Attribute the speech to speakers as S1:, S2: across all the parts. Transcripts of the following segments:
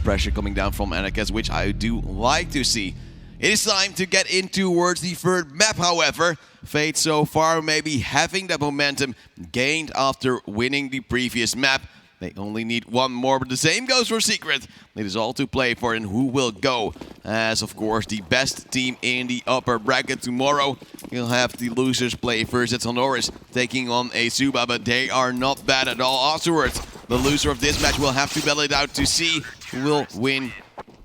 S1: pressure coming down from NKS, which I do like to see. It is time to get in towards the third map, however. Fate so far maybe having that momentum gained after winning the previous map. They only need one more, but the same goes for Secret. It is all to play for, and who will go as, of course, the best team in the upper bracket tomorrow. You'll have the losers play first. It's Honoris taking on a Suba, but they are not bad at all. Afterwards, the loser of this match will have to battle it out to see who will win,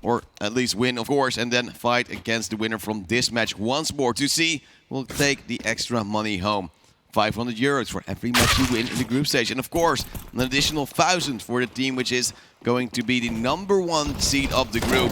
S1: or at least win, of course, and then fight against the winner from this match once more to see who will take the extra money home. 500 euros for every match you win in the group stage. And of course, an additional 1,000 for the team, which is going to be the #1 seed of the group.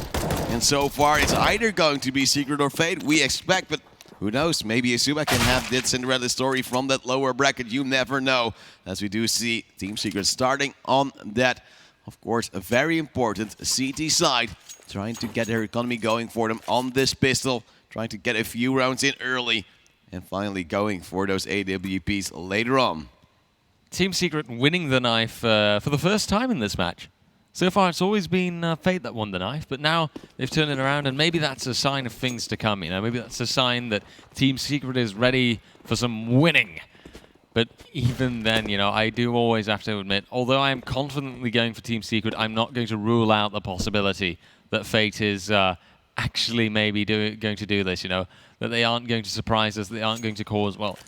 S1: And so far, it's either going to be Secret or Fate, we expect, but who knows? Maybe Asuba can have that Cinderella story from that lower bracket. You never know. As we do see Team Secret starting on that, of course, a very important CT side, trying to get their economy going for them on this pistol, trying to get a few rounds in early, and finally going for those AWPs later on.
S2: Team Secret winning the knife for the first time in this match. So far, it's always been Fate that won the knife, but now they've turned it around, and maybe that's a sign of things to come. You know, maybe that's a sign that Team Secret is ready for some winning. But even then, you know, I do always have to admit, although I am confidently going for Team Secret, I'm not going to rule out the possibility that Fate is actually maybe going to do this, you know, that they aren't going to surprise us, they aren't going to cause, well,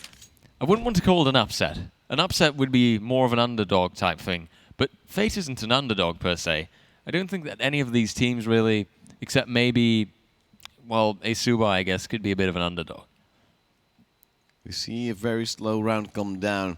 S2: I wouldn't want to call it an upset. An upset would be more of an underdog type thing, but Fate isn't an underdog per se. I don't think that any of these teams really, except maybe, well, Asuba, I guess, could be a bit of an underdog.
S1: We see a very slow round come down.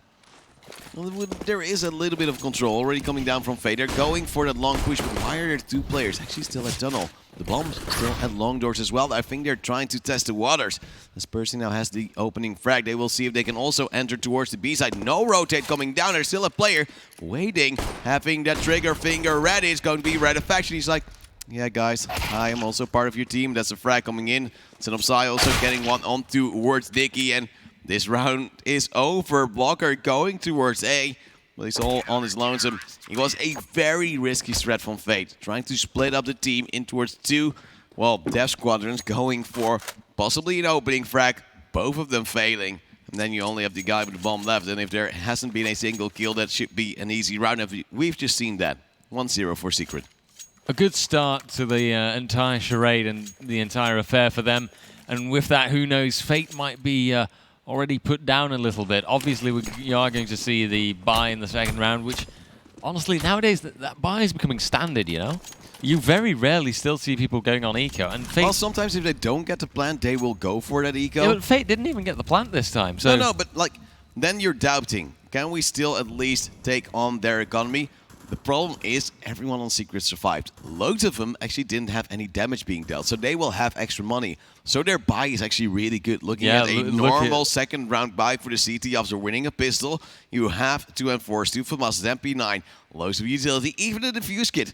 S1: Well, there is a little bit of control already coming down from Fate. They're going for that long push, but why are there two players actually still at tunnel? The bomb's still at long doors as well. I think they're trying to test the waters. This person now has the opening frag. They will see if they can also enter towards the B side. No rotate coming down. There's still a player waiting, having that trigger finger ready. It's going to be Red Faction. He's like, yeah, guys, I am also part of your team. That's a frag coming in. Sinopsai also getting one on towards Dicky, and this round is over. Blocker going towards A. Well, he's all on his lonesome. It was a very risky threat from Fate, trying to split up the team in towards two, well, death squadrons, going for possibly an opening frag, both of them failing. And then you only have the guy with the bomb left, and if there hasn't been a single kill, that should be an easy round. We've just seen that. 1-0 for Secret.
S2: A good start to the entire charade and the entire affair for them. And with that, who knows, Fate might be already put down a little bit. Obviously, you are going to see the buy in the second round, which, honestly, nowadays, that buy is becoming standard, you know? You very rarely still see people going on eco. And Fate,
S1: well, sometimes if they don't get the plant, they will go for that eco.
S2: Yeah, but Fate didn't even get the plant this time. So
S1: No, but, like, then you're doubting. Can we still at least take on their economy? The problem is everyone on Secret survived. Loads of them actually didn't have any damage being dealt, so they will have extra money. So their buy is actually really good. Looking at a normal second round buy for the CT after winning a pistol, you have to enforce 2 FAMAS, MP9, loads of utility, even a defuse kit.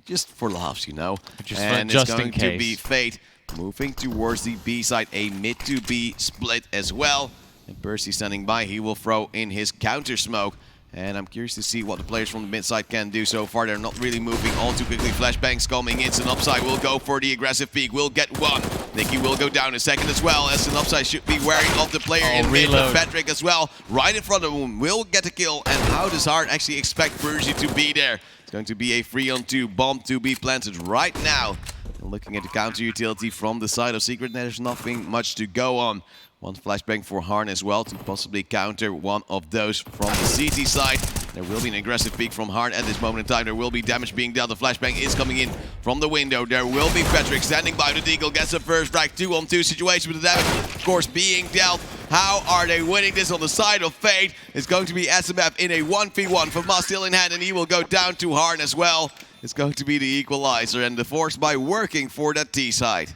S1: Just for laughs, you know. And it's going to be Fate moving towards the B side, a mid to B split as well. And Percy standing by, he will throw in his counter smoke. And I'm curious to see what the players from the mid side can do so far. They're not really moving all too quickly. Flashbangs coming in. Sinopsai will go for the aggressive peek. Will get one. Nicky will go down a second as well, as Sinopsai should be wary of the player in mid. Patrick as well, right in front of him, will get a kill. And how does Hart actually expect Percy to be there? It's going to be a 3-on-2 bomb to be planted right now. And looking at the counter utility from the side of Secret, there's nothing much to go on. One flashbang for Harn as well to possibly counter one of those from the CT side. There will be an aggressive peek from Harn at this moment in time. There will be damage being dealt. The flashbang is coming in from the window. There will be Patrick standing by. The Deagle gets the first frag. 2-on-2 situation with the damage, of course, being dealt. How are they winning this on the side of Fate? It's going to be SMF in a 1v1. FAMAS still in hand, and he will go down to Harn as well. It's going to be the equalizer, and the force by working for that T side.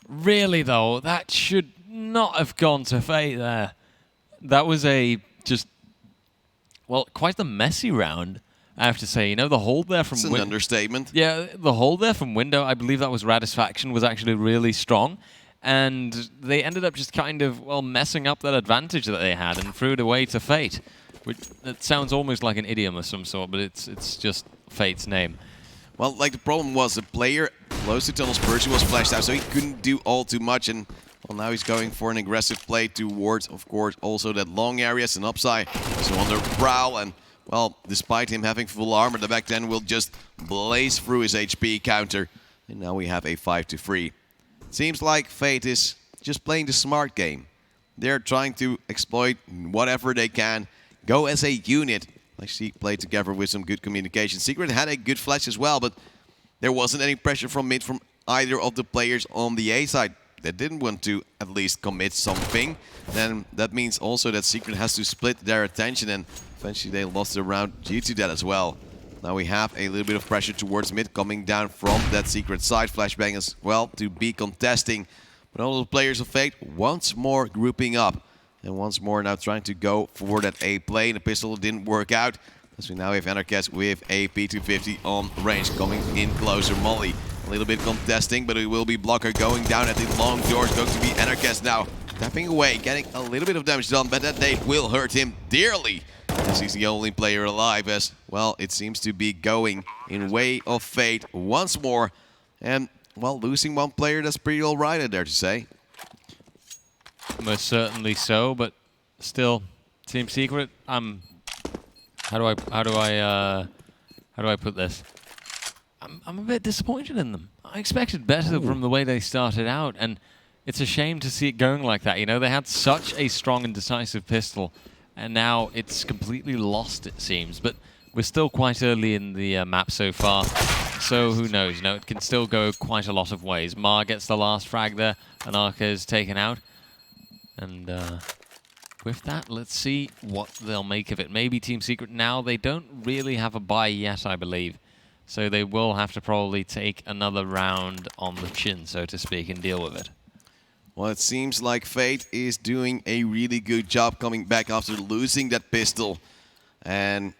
S2: Really, though, that should not have gone to Fate there. That was well, quite the messy round, I have to say. You know, the hold there from...
S1: It's an understatement.
S2: Yeah, the hold there from window, I believe that was Radisfaction, was actually really strong. And they ended up just kind of, well, messing up that advantage that they had and threw it away to Fate. Which, it sounds almost like an idiom of some sort, but it's just Fate's name.
S1: Well, like the problem was the player close to tunnels, Percy was flashed out, so he couldn't do all too much. And well, now he's going for an aggressive play towards, of course, also that long area, an upside. So on the prowl, and well, despite him having full armor, the back 10 will just blaze through his HP counter. And now we have a 5-3. Seems like Fate is just playing the smart game. They're trying to exploit whatever they can, go as a unit. Like she played together with some good communication. Secret had a good flash as well, but there wasn't any pressure from mid from either of the players on the A side. They didn't want to at least commit something. Then that means also that Secret has to split their attention, and eventually they lost the round due to that as well. Now we have a little bit of pressure towards mid coming down from that Secret side. Flashbang as well to be contesting. But all the players of Fate once more grouping up. And once more now trying to go for that A play. The pistol didn't work out. As we now have Anarchist with a P250 on range coming in closer. Molly a little bit contesting, but it will be Blocker going down at the long doors. Going to be Anarchist now tapping away, getting a little bit of damage done, but that nade will hurt him dearly. As he's the only player alive, as well, it seems to be going in way of Fate once more. And well, losing one player, that's pretty alright, I dare to say.
S2: Most certainly so, but still, Team Secret. How do I put this? I'm a bit disappointed in them. I expected better from the way they started out, and it's a shame to see it going like that. You know, they had such a strong and decisive pistol, and now it's completely lost, it seems. But we're still quite early in the map so far, so who knows? You know, it can still go quite a lot of ways. Mar gets the last frag there, and Arca is taken out. And with that, let's see what they'll make of it. Maybe Team Secret now, they don't really have a buy yet, I believe. So they will have to probably take another round on the chin, so to speak, and deal with it.
S1: Well, it seems like Fate is doing a really good job coming back after losing that pistol. And,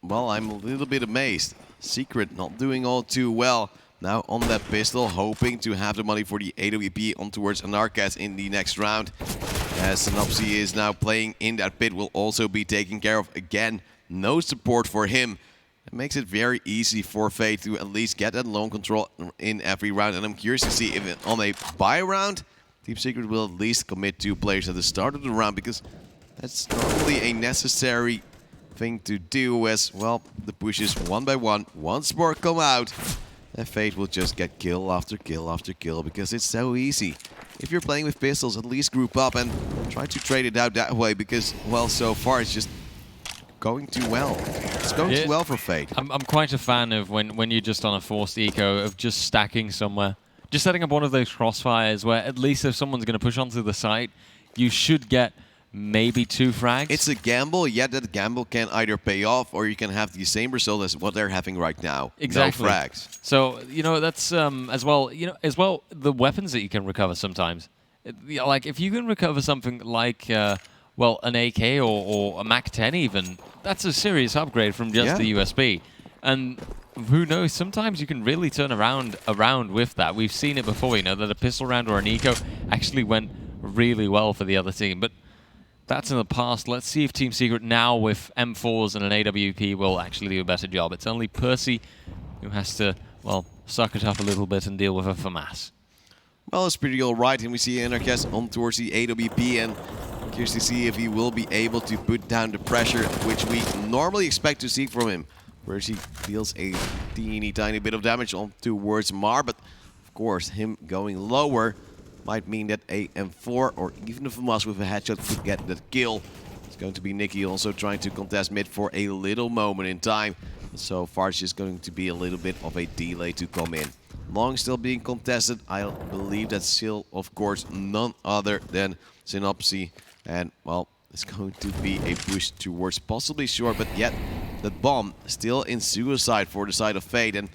S1: well, I'm a little bit amazed. Secret not doing all too well. Now on that pistol, hoping to have the money for the AWP on towards Anarchist in the next round. As Synopsy is now playing in that pit, will also be taken care of again. No support for him. It makes it very easy for Fate to at least get that lone control in every round. And I'm curious to see if on a buy round, Team Secret will at least commit 2 players at the start of the round, because that's normally a necessary thing to do as, well, the pushes one by one once more come out. And Fate will just get kill after kill after kill, because it's so easy. If you're playing with pistols, at least group up and try to trade it out that way, because, well, so far it's just going too well. It's going too well for Fate.
S2: I'm quite a fan of when you're just on a forced eco, of just stacking somewhere. Just setting up one of those crossfires where at least if someone's going to push onto the site, you should get maybe 2 frags.
S1: It's a gamble, yet that gamble can either pay off or you can have the same result as what they're having right now.
S2: Exactly.
S1: No frags.
S2: So, you know, that's as well, the weapons that you can recover sometimes. Like, if you can recover something like, well, an AK or a MAC-10 even, that's a serious upgrade from just the USB. And who knows, sometimes you can really turn around with that. We've seen it before, you know, that a pistol round or an eco actually went really well for the other team. But that's in the past. Let's see if Team Secret now with M4s and an AWP will actually do a better job. It's only Percy who has to, well, suck it up a little bit and deal with a FAMAS.
S1: Well, it's pretty alright, and we see Anarchist on towards the AWP, and curious to see if he will be able to put down the pressure, which we normally expect to see from him. Percy deals a teeny tiny bit of damage on towards Mar, but of course, him going lower might mean that a M4 or even a FAMAS with a headshot could get that kill. It's going to be Nicky also trying to contest mid for a little moment in time. So far, it's just going to be a little bit of a delay to come in. Long still being contested. I believe that's still, of course, none other than Synopsy. And, well, it's going to be a push towards possibly short, but yet that bomb still in suicide for the side of Fate. And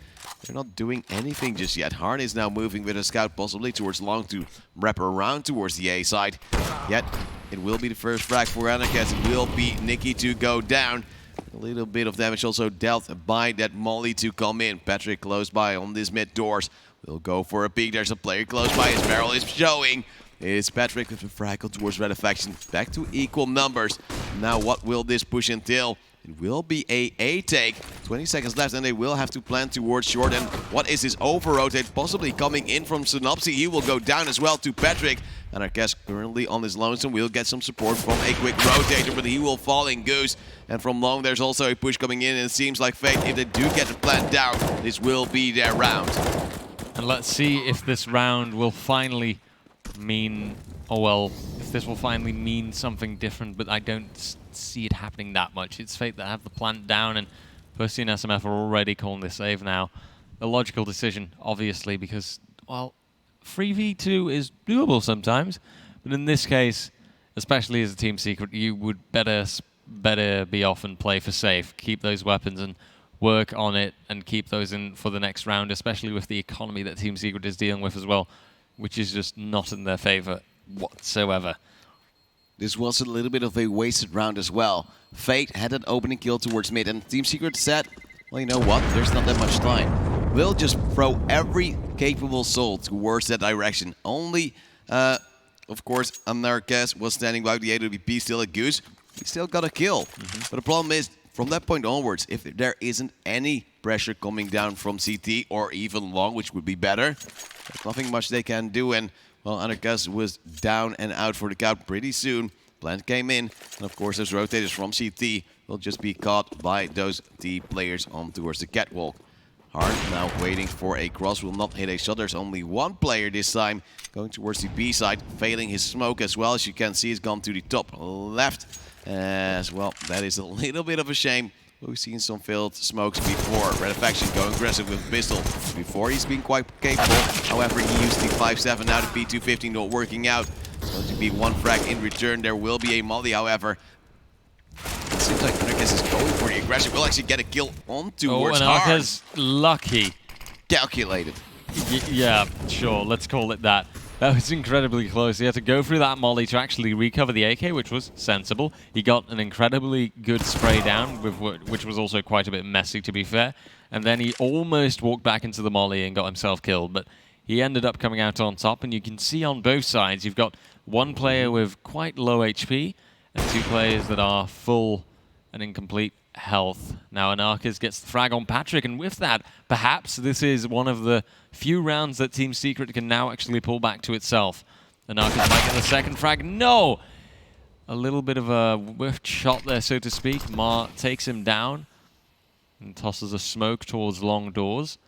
S1: they're not doing anything just yet. Harn is now moving with a scout possibly towards Long to wrap around towards the A side. Yet, it will be the first frag for Anarchist. It will be Nicky to go down. A little bit of damage also dealt by that Molly to come in. Patrick close by on this mid doors. We'll go for a peek. There's a player close by. His barrel is showing. It's Patrick with a frag towards Red Faction. Back to equal numbers. Now what will this push entail? It will be a take. 20 seconds left, and they will have to plan towards short. And what is this over-rotate possibly coming in from Synopsy? He will go down as well to Patrick. And I guess currently on his lonesome, we'll get some support from a quick rotator, but he will fall in Goose. And from long, there's also a push coming in, and it seems like Fate, if they do get the plant down, this will be their round.
S2: And let's see if this round will finally mean, oh well, if this will finally mean something different, but I don't see it happening that much. It's Fate that have the plant down, and Percy and SMF are already calling this save now. A logical decision, obviously, because, well, 3v2 is doable sometimes, but in this case, especially as a team secret, you would better be off and play for safe. Keep those weapons and work on it and keep those in for the next round, especially with the economy that Team Secret is dealing with as well, which is just not in their favor whatsoever.
S1: This was a little bit of a wasted round as well. Fate had an opening kill towards mid, and Team Secret said, well, you know what, there's not that much time. We'll just throw every capable soul towards that direction. Only, of course, Americas was standing by the AWP, still a Goose. He still got a kill. But the problem is, from that point onwards, if there isn't any pressure coming down from CT or even long, which would be better, there's nothing much they can do. And, well, Americas was down and out for the count pretty soon. Plant came in, and of course, those rotators from CT will just be caught by those T players on towards the catwalk. Hard now waiting for a cross, will not hit a shot. There's only one player this time going towards the B side, failing his smoke as well. As you can see, he's gone to the top left as well. That is a little bit of a shame. We've seen some failed smokes before. Red Faction going aggressive with pistol. Before he's been quite capable. However, he used the 5-7 now. The P250 not working out. It's going to be one frag in return. There will be a molly, however. It seems like Arquez is going for the aggression. Will actually get a kill on towards
S2: and
S1: Hard.
S2: Arquez lucky.
S1: Calculated.
S2: Yeah, sure, let's call it that. That was incredibly close. He had to go through that molly to actually recover the AK, which was sensible. He got an incredibly good spray down, which was also quite a bit messy, to be fair. And then he almost walked back into the molly and got himself killed. But he ended up coming out on top. And you can see on both sides, you've got one player with quite low HP and two players that are full and incomplete health. Now Anarchis gets the frag on Patrick, and with that, perhaps this is one of the few rounds that Team Secret can now actually pull back to itself. Anarchis might get the second frag. No! A little bit of a whiffed shot there, so to speak. Mar takes him down and tosses a smoke towards long doors.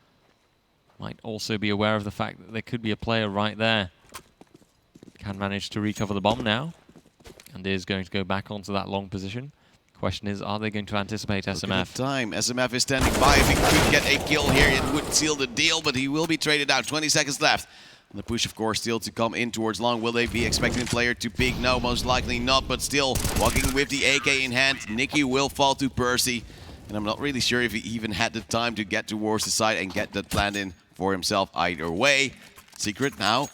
S2: Might also be aware of the fact that there could be a player right there. Can manage to recover the bomb now, and is going to go back onto that long position. Question is, are they going to anticipate SMF?
S1: Time. SMF is standing by. If he could get a kill here, it would seal the deal, but he will be traded out. 20 seconds left. And the push, of course, still to come in towards long. Will they be expecting the player to peek? No, most likely not, but still walking with the AK in hand. Nicky will fall to Percy. And I'm not really sure if he even had the time to get towards the side and get that plan in for himself either way. Secret now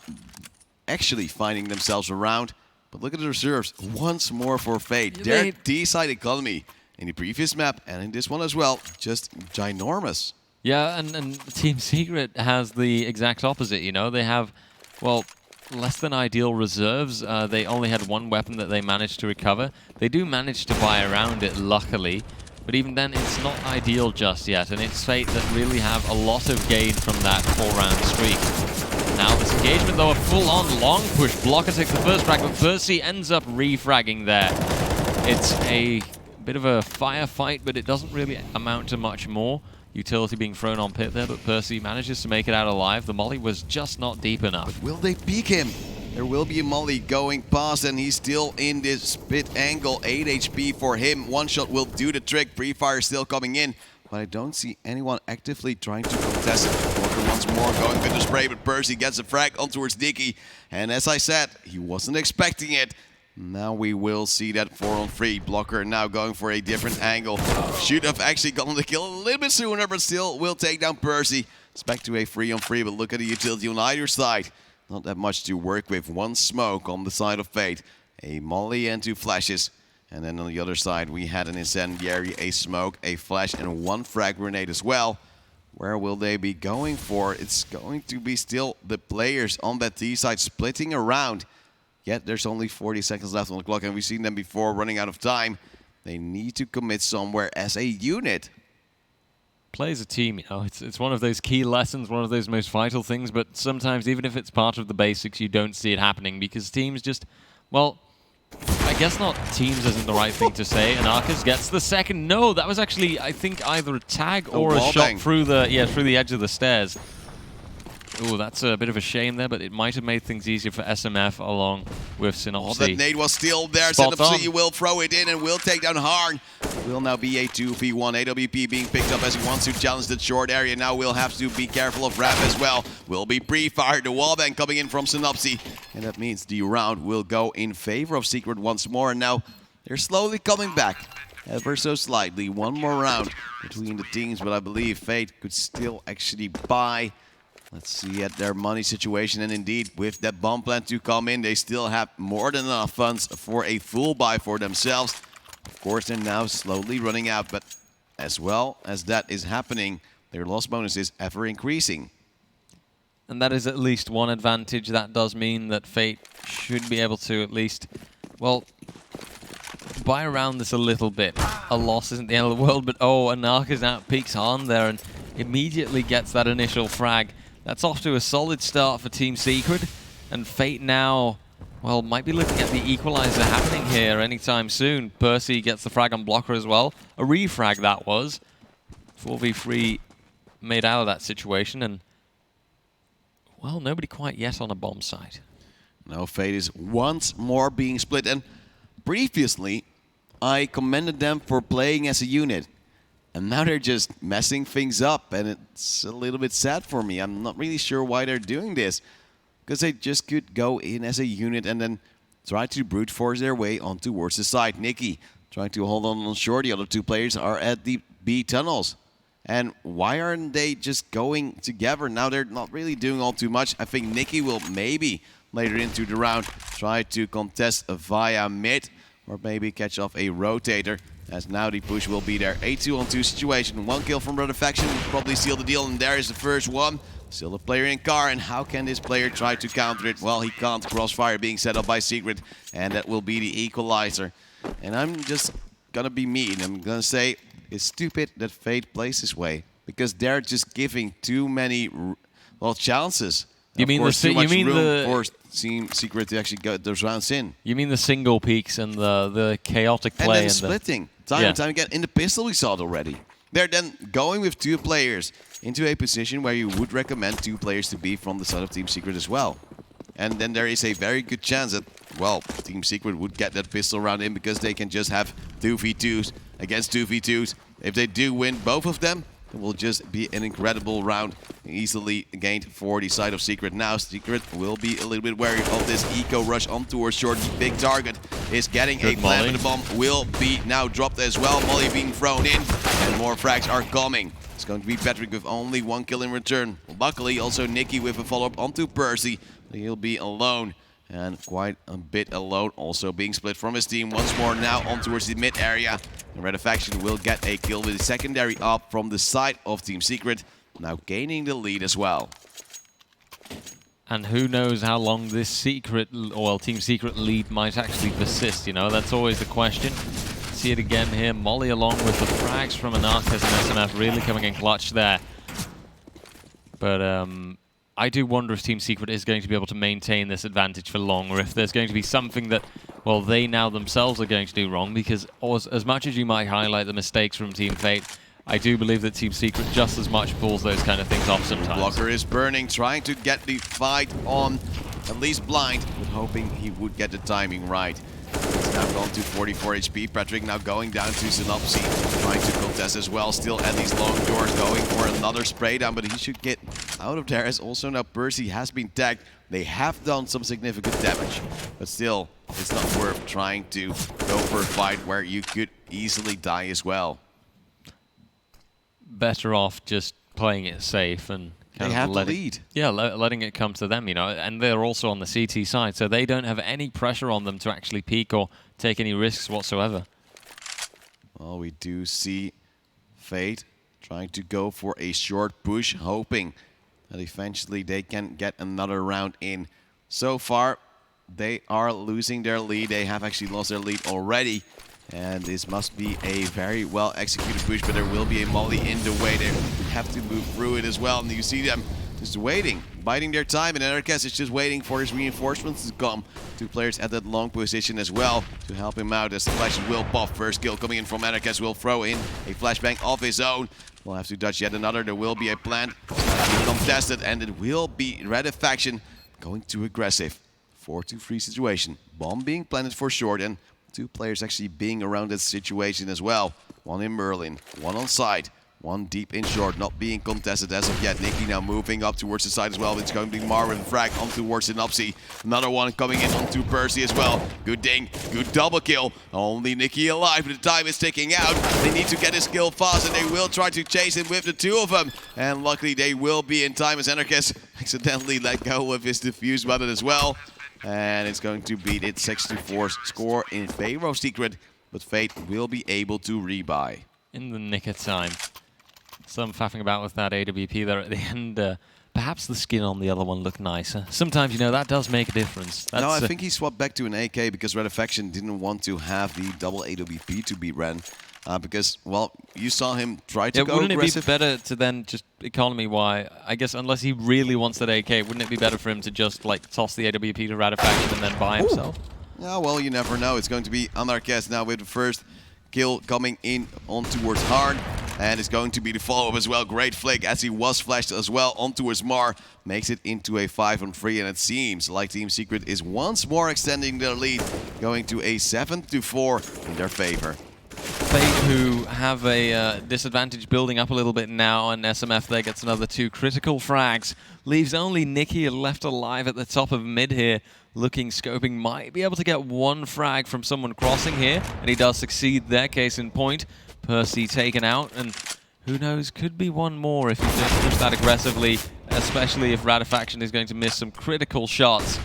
S1: actually finding themselves around. But look at the reserves once more for Fate. Their D-side economy in the previous map and in this one as well, just ginormous.
S2: Yeah, and Team Secret has the exact opposite, you know. They have, well, less than ideal reserves. They only had one weapon that they managed to recover. They do manage to buy around it, luckily. But even then, it's not ideal just yet. And it's Fate that really have a lot of gain from that 4-round streak. Now this engagement, though, a full-on long push. Blocker takes the first frag, but Percy ends up refragging there. It's a bit of a firefight, but it doesn't really amount to much more. Utility being thrown on pit there, but Percy manages to make it out alive. The molly was just not deep enough.
S1: But will they peek him? There will be a molly going past, and he's still in this spit angle. 8 HP for him. One shot will do the trick. Pre-fire still coming in. But I don't see anyone actively trying to contest it. Walker once more going with the spray, but Percy gets a frag on towards Dicky. And as I said, he wasn't expecting it. Now we will see that 4-on-3. Blocker now going for a different angle. Should have actually gotten the kill a little bit sooner, but still will take down Percy. It's back to a 3-on-3, but look at the utility on either side. Not that much to work with. One smoke on the side of Fate. A molly and 2 flashes. And then on the other side, we had an incendiary, a smoke, a flash, and 1 frag grenade as well. Where will they be going for? It's going to be still the players on that T side splitting around. Yet there's only 40 seconds left on the clock, and we've seen them before running out of time. They need to commit somewhere as a unit.
S2: Play as a team, you know, it's one of those key lessons, one of those most vital things, but sometimes even if it's part of the basics, you don't see it happening because teams just, well, I guess not teams isn't the right thing to say. And Arcus gets the second. No, that was actually, I think, either a tag or a shot through the edge of the stairs. Oh, that's a bit of a shame there, but it might have made things easier for SMF along with Synopsy.
S1: Oh, that nade was still there. Synopsy will throw it in and will take down Harn. Will now be a 2v1. AWP being picked up as he wants to challenge the short area. Now we'll have to be careful of Rap as well. Will be pre-fired. The wallbang coming in from Synopsy. And that means the round will go in favor of Secret once more. And now they're slowly coming back. Ever so slightly. One more round between the teams, but I believe Fate could still actually buy. Let's see at their money situation, and indeed, with that bomb plant to come in, they still have more than enough funds for a full buy for themselves. Of course, they're now slowly running out, but as well as that is happening, their loss bonus is ever increasing.
S2: And that is at least one advantage. That does mean that Fate should be able to at least, well, buy around this a little bit. A loss isn't the end of the world, but oh, Anarchus out peeks on there and immediately gets that initial frag. That's off to a solid start for Team Secret, and Fate now, well, might be looking at the equalizer happening here anytime soon. Percy gets the frag on Blocker as well. A refrag that was. 4v3 made out of that situation, and, well, nobody quite yet on a bomb site.
S1: Now Fate is once more being split, and previously I commended them for playing as a unit. And now they're just messing things up, and it's a little bit sad for me. I'm not really sure why they're doing this, because they just could go in as a unit and then try to brute force their way on towards the side. Nikki trying to hold on shore. The other two players are at the B tunnels. And why aren't they just going together? Now they're not really doing all too much. I think Nikki will maybe later into the round try to contest via mid, or maybe catch off a rotator. As now the push will be there. A 2-on-2 situation. One kill from Brother Faction will probably seal the deal, and there is the first one. Still a player in car, and how can this player try to counter it? Well, he can't. Crossfire being set up by Secret, and that will be the equalizer. And I'm just gonna be mean. I'm gonna say it's stupid that Fate plays this way, because they're just giving too many, well, chances.
S2: You mean the
S1: for Team Secret to actually get those rounds in.
S2: You mean the single peaks and the chaotic play
S1: and then splitting time and time again. In the pistol we saw it already. They're then going with two players into a position where you would recommend two players to be from the side of Team Secret as well. And then there is a very good chance that, well, Team Secret would get that pistol round in, because they can just have 2v2s against 2v2s. If they do win both of them, it will just be an incredible round, easily gained for the side of Secret. Now Secret will be a little bit wary of this eco rush on towards short. The big target is getting a plant, but the bomb will be now dropped as well. Molly being thrown in, and more frags are coming. It's going to be Patrick with only one kill in return. Luckily, also Nikki with a follow-up onto Percy. He'll be alone, and quite a bit alone, also being split from his team. Once more now on towards the mid area. The Red Faction will get a kill with the secondary up from the side of Team Secret, now gaining the lead as well.
S2: And who knows how long this Team Secret lead might actually persist, you know? That's always the question. See it again here. Molly along with the frags from Anarchus and SMF really coming in clutch there. But I do wonder if Team Secret is going to be able to maintain this advantage for long, or if there's going to be something that, well, they now themselves are going to do wrong, because as much as you might highlight the mistakes from Team Fate, I do believe that Team Secret just as much pulls those kind of things off sometimes.
S1: Blocker is burning, trying to get the fight on, at least blind, but hoping he would get the timing right. He's now gone to 44 HP. Patrick now going down to Synopsy, trying to contest as well. Still at these long doors, going for another spray down, but he should get out of there, as also now Percy has been tagged. They have done some significant damage, but still, it's not worth trying to go for a fight where you could easily die as well.
S2: Better off just playing it safe and
S1: they have the lead.
S2: Yeah, letting it come to them, you know. And they're also on the CT side, so they don't have any pressure on them to actually peek or take any risks whatsoever.
S1: Well, we do see Fate trying to go for a short push, hoping that eventually they can get another round in. So far, they are losing their lead. They have actually lost their lead already. And this must be a very well executed push, but there will be a molly in the way there. We have to move through it as well. And you see them just waiting, biding their time. And Enercast is just waiting for his reinforcements to come. 2 players at that long position as well to help him out as the flashes will pop. First kill coming in from Enercast will throw in a flashbang of his own. We'll have to dodge yet another. There will be a plant contested, and it will be Red Faction going too aggressive. 4-2-3 situation. Bomb being planted for short, and 2 players actually being around that situation as well. 1 in Merlin, 1 on side, 1 deep in short, not being contested as of yet. Nicky now moving up towards the side as well. It's going to be Marvin frag on towards Synopsy. Another one coming in onto Percy as well. Good ding, good double kill. Only Nicky alive, but the time is ticking out. They need to get his kill fast, and they will try to chase him with the 2 of them. And luckily they will be in time as Anarchist accidentally let go of his defuse button as well. And it's going to beat it 6-4 score in favor of Secret, but Fate will be able to rebuy.
S2: In the nick of time. Some faffing about with that AWP there at the end. Perhaps the skin on the other one looked nicer. Sometimes, you know, that does make a difference.
S1: No, I think he swapped back to an AK because Red Faction didn't want to have the double AWP to beat Ren. Because, well, you saw him try to go aggressive.
S2: Wouldn't it be better to then just economy-wise, I guess, unless he really wants that AK, wouldn't it be better for him to just, like, toss the AWP to Radifaction and then buy himself?
S1: Yeah, well, you never know. It's going to be Anarchist now with the first kill coming in on towards Hard. And it's going to be the follow-up as well. Great flick as he was flashed as well on towards Mar. Makes it into a 5-on-3, and it seems like Team Secret is once more extending their lead, going to a 7-4 in their favor.
S2: Fate, who have a disadvantage building up a little bit now, and SMF there gets another 2 critical frags. Leaves only Nicky left alive at the top of mid here. Looking, scoping, might be able to get 1 frag from someone crossing here, and he does succeed there, case in point. Percy taken out, and who knows, could be 1 more if he just push that aggressively, especially if Radifaction is going to miss some critical shots.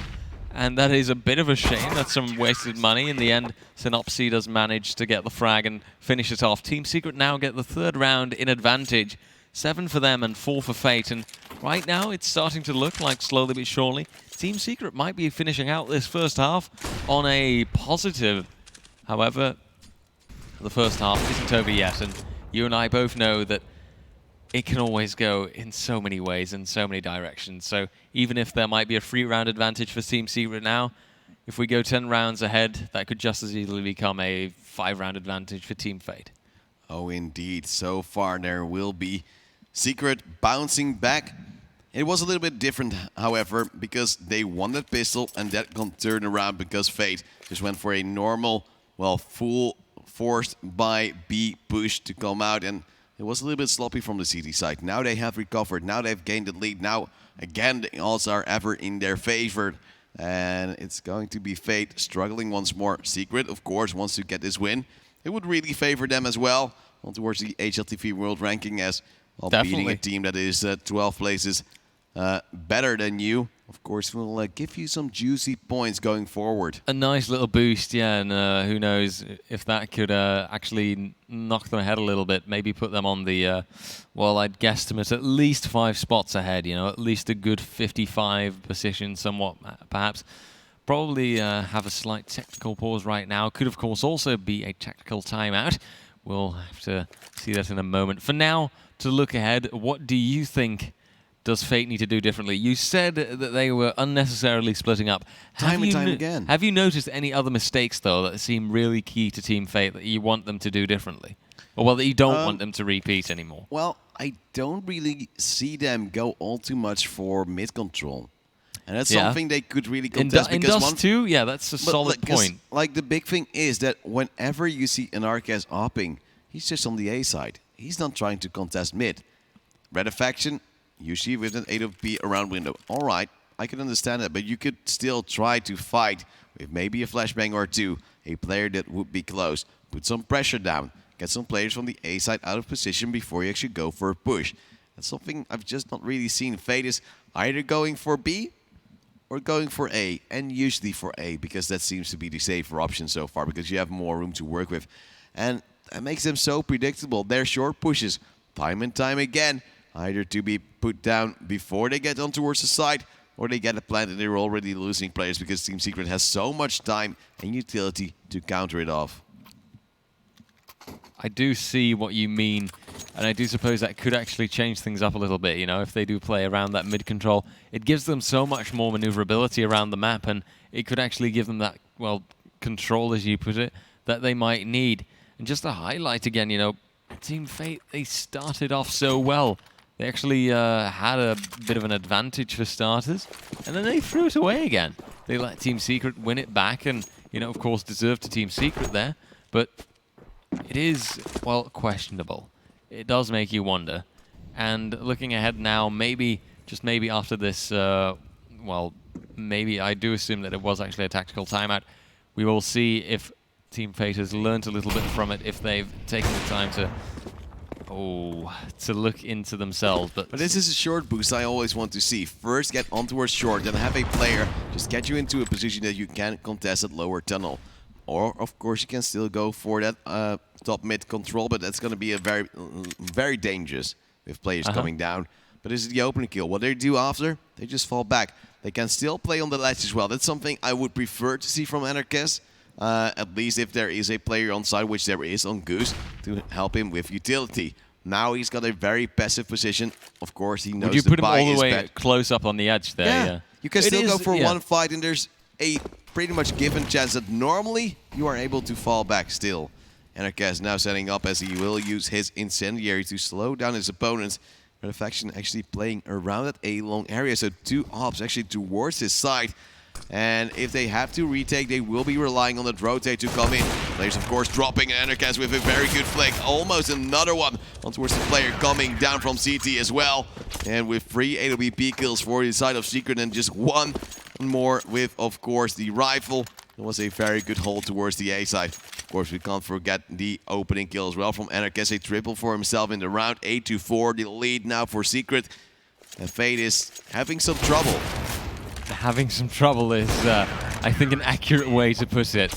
S2: And that is a bit of a shame. That's some wasted money. In the end, Synopsy does manage to get the frag and finish it off. Team Secret now get the 3rd round in advantage. 7 for them and 4 for Fate. And right now, it's starting to look like, slowly but surely, Team Secret might be finishing out this first half on a positive. However, the first half isn't over yet, and you and I both know that it can always go in so many ways and so many directions. So even if there might be a 3-round advantage for Team Secret now, if we go 10 rounds ahead, that could just as easily become a 5-round advantage for Team Fate.
S1: Oh, indeed. So far, there will be Secret bouncing back. It was a little bit different, however, because they won that pistol, and that got turned around because Fate just went for a normal, well, full forced by B push to come out, and it was a little bit sloppy from the CT side. Now they have recovered. Now they've gained the lead. Now, again, the odds are ever in their favor. And it's going to be Fate struggling once more. Secret, of course, wants to get this win. It would really favor them as well on towards the HLTV World Ranking as well, beating a team that is 12 places better than you. Of course, will give you some juicy points going forward.
S2: A nice little boost, yeah, and who knows if that could actually knock them ahead a little bit, maybe put them on the, well, I'd guesstimate at least 5 spots ahead, you know, at least a good 55 position somewhat, perhaps. Probably have a slight technical pause right now. Could, of course, also be a technical timeout. We'll have to see that in a moment. For now, to look ahead, what do you think does Fate need to do differently? You said that they were unnecessarily splitting up.
S1: Time and time again.
S2: Have you noticed any other mistakes, though, that seem really key to Team Fate that you want them to do differently? Or, well, that you don't want them to repeat anymore?
S1: Well, I don't really see them go all too much for mid-control. And that's something they could really contest.
S2: In Dust 2, yeah, that's a solid point.
S1: Like, the big thing is that whenever you see an Arcas hopping, he's just on the A side. He's not trying to contest mid. Red Faction, usually with an 8 around window. All right, I can understand that, but you could still try to fight with maybe a flashbang or 2, a player that would be close. Put some pressure down. Get some players from the A side out of position before you actually go for a push. That's something I've just not really seen. Fate is either going for B or going for A, and usually for A, because that seems to be the safer option so far, because you have more room to work with. And that makes them so predictable. Their short pushes, time and time again, either to be put down before they get on towards the side, or they get a plant and they're already losing players because Team Secret has so much time and utility to counter it off.
S2: I do see what you mean, and I do suppose that could actually change things up a little bit, you know, if they do play around that mid-control. It gives them so much more maneuverability around the map, and it could actually give them that, well, control, as you put it, that they might need. And just to highlight again, you know, Team Fate, they started off so well. They actually had a bit of an advantage for starters, and then they threw it away again. They let Team Secret win it back, and, you know, of course, deserved to Team Secret there, but it is, well, questionable. It does make you wonder. And looking ahead now, maybe, just maybe after this, well, maybe I do assume that it was actually a tactical timeout. We will see if Team Fate has learned a little bit from it, if they've taken the time to, to look into themselves. But
S1: this is a short boost I always want to see. First get on towards short, then have a player just get you into a position that you can contest at lower tunnel. Or, of course, you can still go for that top mid control, but that's going to be a very dangerous with players coming down. But this is the opening kill. What they do after, they just fall back. They can still play on the ledge as well. That's something I would prefer to see from Anarchist. At least if there is a player on side, which there is on Goose, to help him with utility. Now he's got a very passive position. Of course, he knows
S2: would you
S1: the
S2: put him
S1: buy
S2: all
S1: is
S2: the way
S1: bad.
S2: close up on the edge there? Yeah.
S1: You can still go for one fight, and there's a pretty much given chance that normally you are able to fall back still. Anarchist now setting up as he will use his incendiary to slow down his opponents. Red Faction actually playing around at a long area, so two ops actually towards his side. And if they have to retake, they will be relying on that rotate to come in. Players, of course, dropping Anarchist with a very good flick. Almost another one on towards the player coming down from CT as well. And with 3 AWP kills for the side of Secret and just one more with, of course, the rifle. It was a very good hold towards the A side. Of course, we can't forget the opening kill as well from Anarchist. A triple for himself in the round. 8-4, the lead now for Secret. And Fate is having some trouble.
S2: Having some trouble is, I think, an accurate way to put it.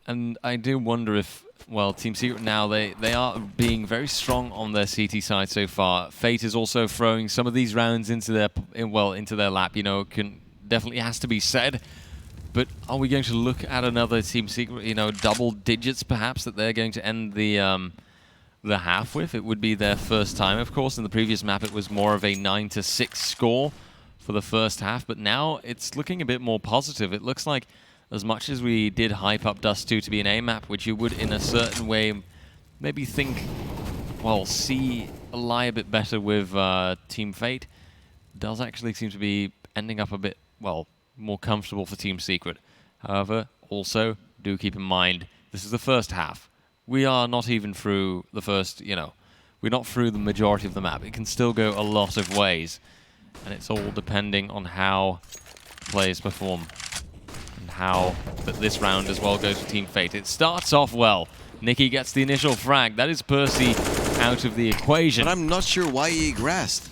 S2: And I do wonder if, well, Team Secret now, they are being very strong on their CT side so far. Fate is also throwing some of these rounds into their, into their lap, you know, definitely has to be said. But are we going to look at another Team Secret, you know, double digits perhaps, that they're going to end the half with? It would be their first time, of course. In the previous map, it was more of a 9-6 score for the first half, but now it's looking a bit more positive. It looks like, as much as we did hype up Dust 2 to be an A map, which you would in a certain way maybe think, well, lie a bit better with Team Fate, does actually seem to be ending up a bit, well, more comfortable for Team Secret. However, also, do keep in mind, this is the first half. We are not even through the first, you know, we're not through the majority of the map. It can still go a lot of ways. And it's all depending on how players perform. And how this round as well goes for Team Fate. It starts off well. Nicky gets the initial frag. That is Percy out of the equation.
S1: But I'm not sure why he aggressed.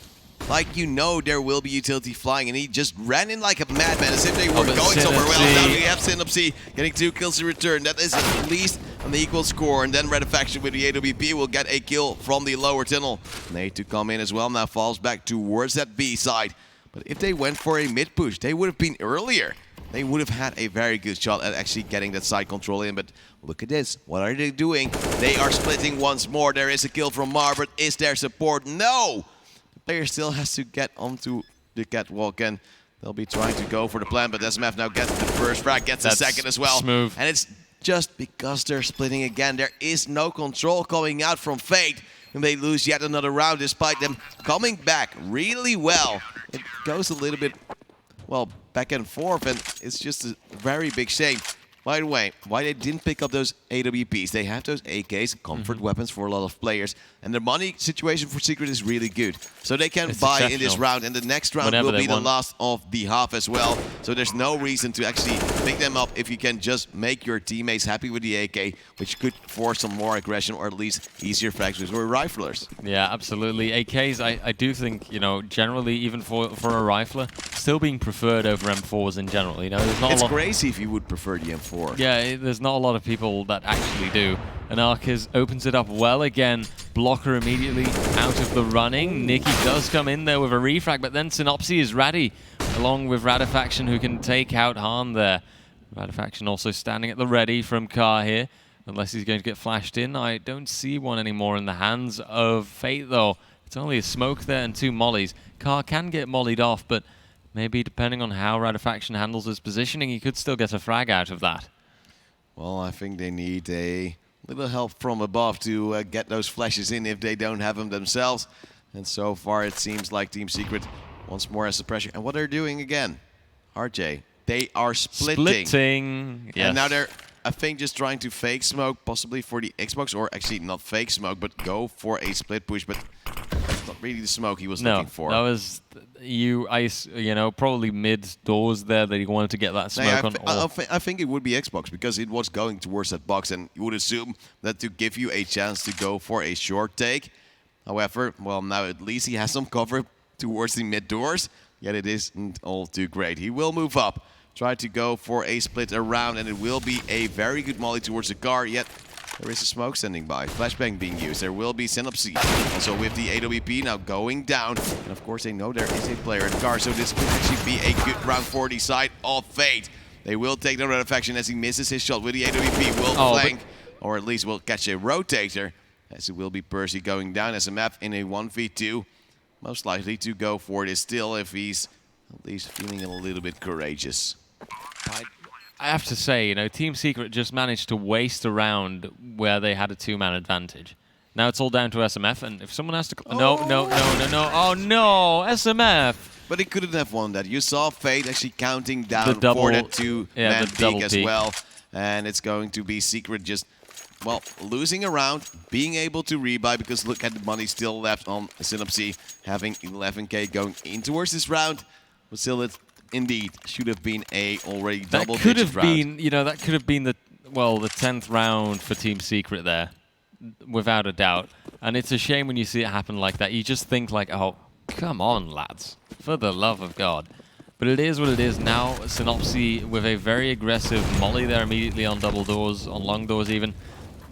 S1: Like, you know there will be utility flying, and he just ran in like a madman as if they were going somewhere. Well, now we have Synapsy getting 2 kills in return. That is at least an equal score. And then Red Faction with the AWP will get a kill from the lower tunnel. Nate to come in as well. Now falls back towards that B side. But if they went for a mid push, they would have been earlier. They would have had a very good shot at actually getting that side control in. But look at this. What are they doing? They are splitting once more. There is a kill from Mar, but is there support? No! Player still has to get onto the catwalk, and they'll be trying to go for the plan, but SMF now gets the first frag, gets the second as well.
S2: Smooth.
S1: And it's just because they're splitting again. There is no control coming out from Fate, and they lose yet another round despite them coming back really well. It goes a little bit, well, back and forth, and it's just a very big shame. By the way, why they didn't pick up those AWPs? They have those AKs, comfort weapons for a lot of players, and the money situation for Secret is really good. So they can buy in this round, and the next round will be the last of the half as well. So there's no reason to actually pick them up if you can just make your teammates happy with the AK, which could force some more aggression or at least easier fractures or riflers.
S2: Yeah, absolutely. AKs, I do think, you know, generally, even for a rifler, still being preferred over M4s in general. You know, there's not
S1: it's crazy if you would prefer the M4.
S2: Yeah, there's not a lot of people that actually do. And Arcus opens it up well again. Blocker immediately out of the running. Nicky does come in there with a refrag, but then Synopsy is ready, along with Radifaction, who can take out Han there. Radifaction also standing at the ready from Car here. unless he's going to get flashed in. I don't see one anymore in the hands of Fate, though. It's only a smoke there and 2 mollies. Car can get mollied off, but maybe depending on how Radofaction handles his positioning, he could still get a frag out of that.
S1: Well, I think they need a little help from above to get those flashes in if they don't have them themselves. And so far, it seems like Team Secret once more has the pressure. And what they're doing again, RJ, they are splitting.
S2: Yes.
S1: And now they're, I think, just trying to fake smoke, possibly for the Xbox, or actually not fake smoke, but go for a split push. But that's not really the smoke he was looking for.
S2: No, that was probably mid doors there that he wanted to get that smoke on.
S1: I think it would be Xbox because it was going towards that box, and you would assume that to give you a chance to go for a short take. However, well, now at least he has some cover towards the mid doors, yet it isn't all too great. He will move up, try to go for a split around, and it will be a very good molly towards the car, yet there is a smoke standing by. Flashbang being used. There will be Synapse. Also with the AWP now going down. And of course they know there is a player in the car, so this could actually be a good round for the side of Fate. They will take the Radofaction as he misses his shot with the AWP. Will flank, or at least will catch a rotator, as it will be Percy going down. SMF in a 1v2. Most likely to go for this still if he's at least feeling a little bit courageous.
S2: I have to say, Team Secret just managed to waste a round where they had a 2-man advantage. Now it's all down to SMF, and if someone has to... No. Oh, no, SMF!
S1: But he couldn't have won that. You saw Fate actually counting down for that 2-man peak as well. And it's going to be Secret just, well, losing a round, being able to rebuy, because look at the money still left on Synapse, having 11k going in towards this round. But still, it indeed should have been a already double-digit round.
S2: That could have been the 10th round for Team Secret there, without a doubt. And it's a shame when you see it happen like that. You just think like, oh, come on, lads, for the love of God. But it is what it is now. Synopsy with a very aggressive molly there immediately on double doors, on long doors even.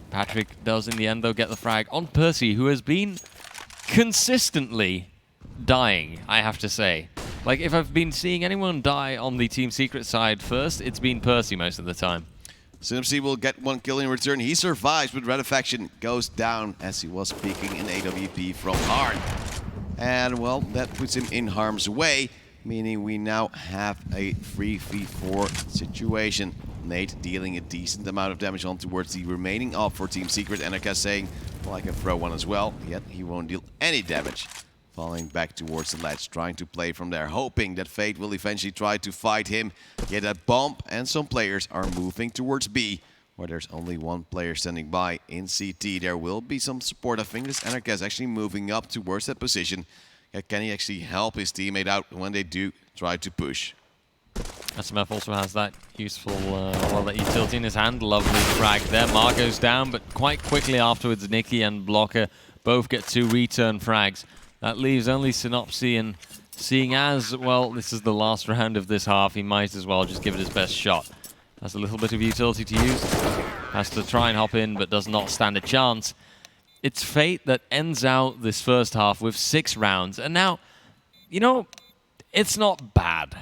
S2: Patrick does in the end, though, get the frag on Percy, who has been consistently dying, I have to say. Like, if I've been seeing anyone die on the Team Secret side first, it's been Percy most of the time.
S1: Synapse will get 1 kill in return. He survives, but Radofaction goes down as he was peeking in AWP from hard. And, well, that puts him in harm's way, meaning we now have a 3v4 situation. Nate dealing a decent amount of damage on towards the remaining op for Team Secret. NRK saying, well, I can throw one as well, yet he won't deal any damage. Falling back towards the ledge, trying to play from there, hoping that Fate will eventually try to fight him, get a bump, and some players are moving towards B, where there's only 1 player standing by in CT. There will be some support. I think this NRK is actually moving up towards that position. Can he actually help his teammate out when they do try to push?
S2: SMF also has that useful, that utility in his hand. Lovely frag there. Mar goes down, but quite quickly afterwards, Nikki and Blocker both get 2 return frags. That leaves only Synopsy, and seeing as, well, this is the last round of this half, he might as well just give it his best shot. Has a little bit of utility to use. Has to try and hop in, but does not stand a chance. It's Fate that ends out this first half with 6 rounds. And now, it's not bad.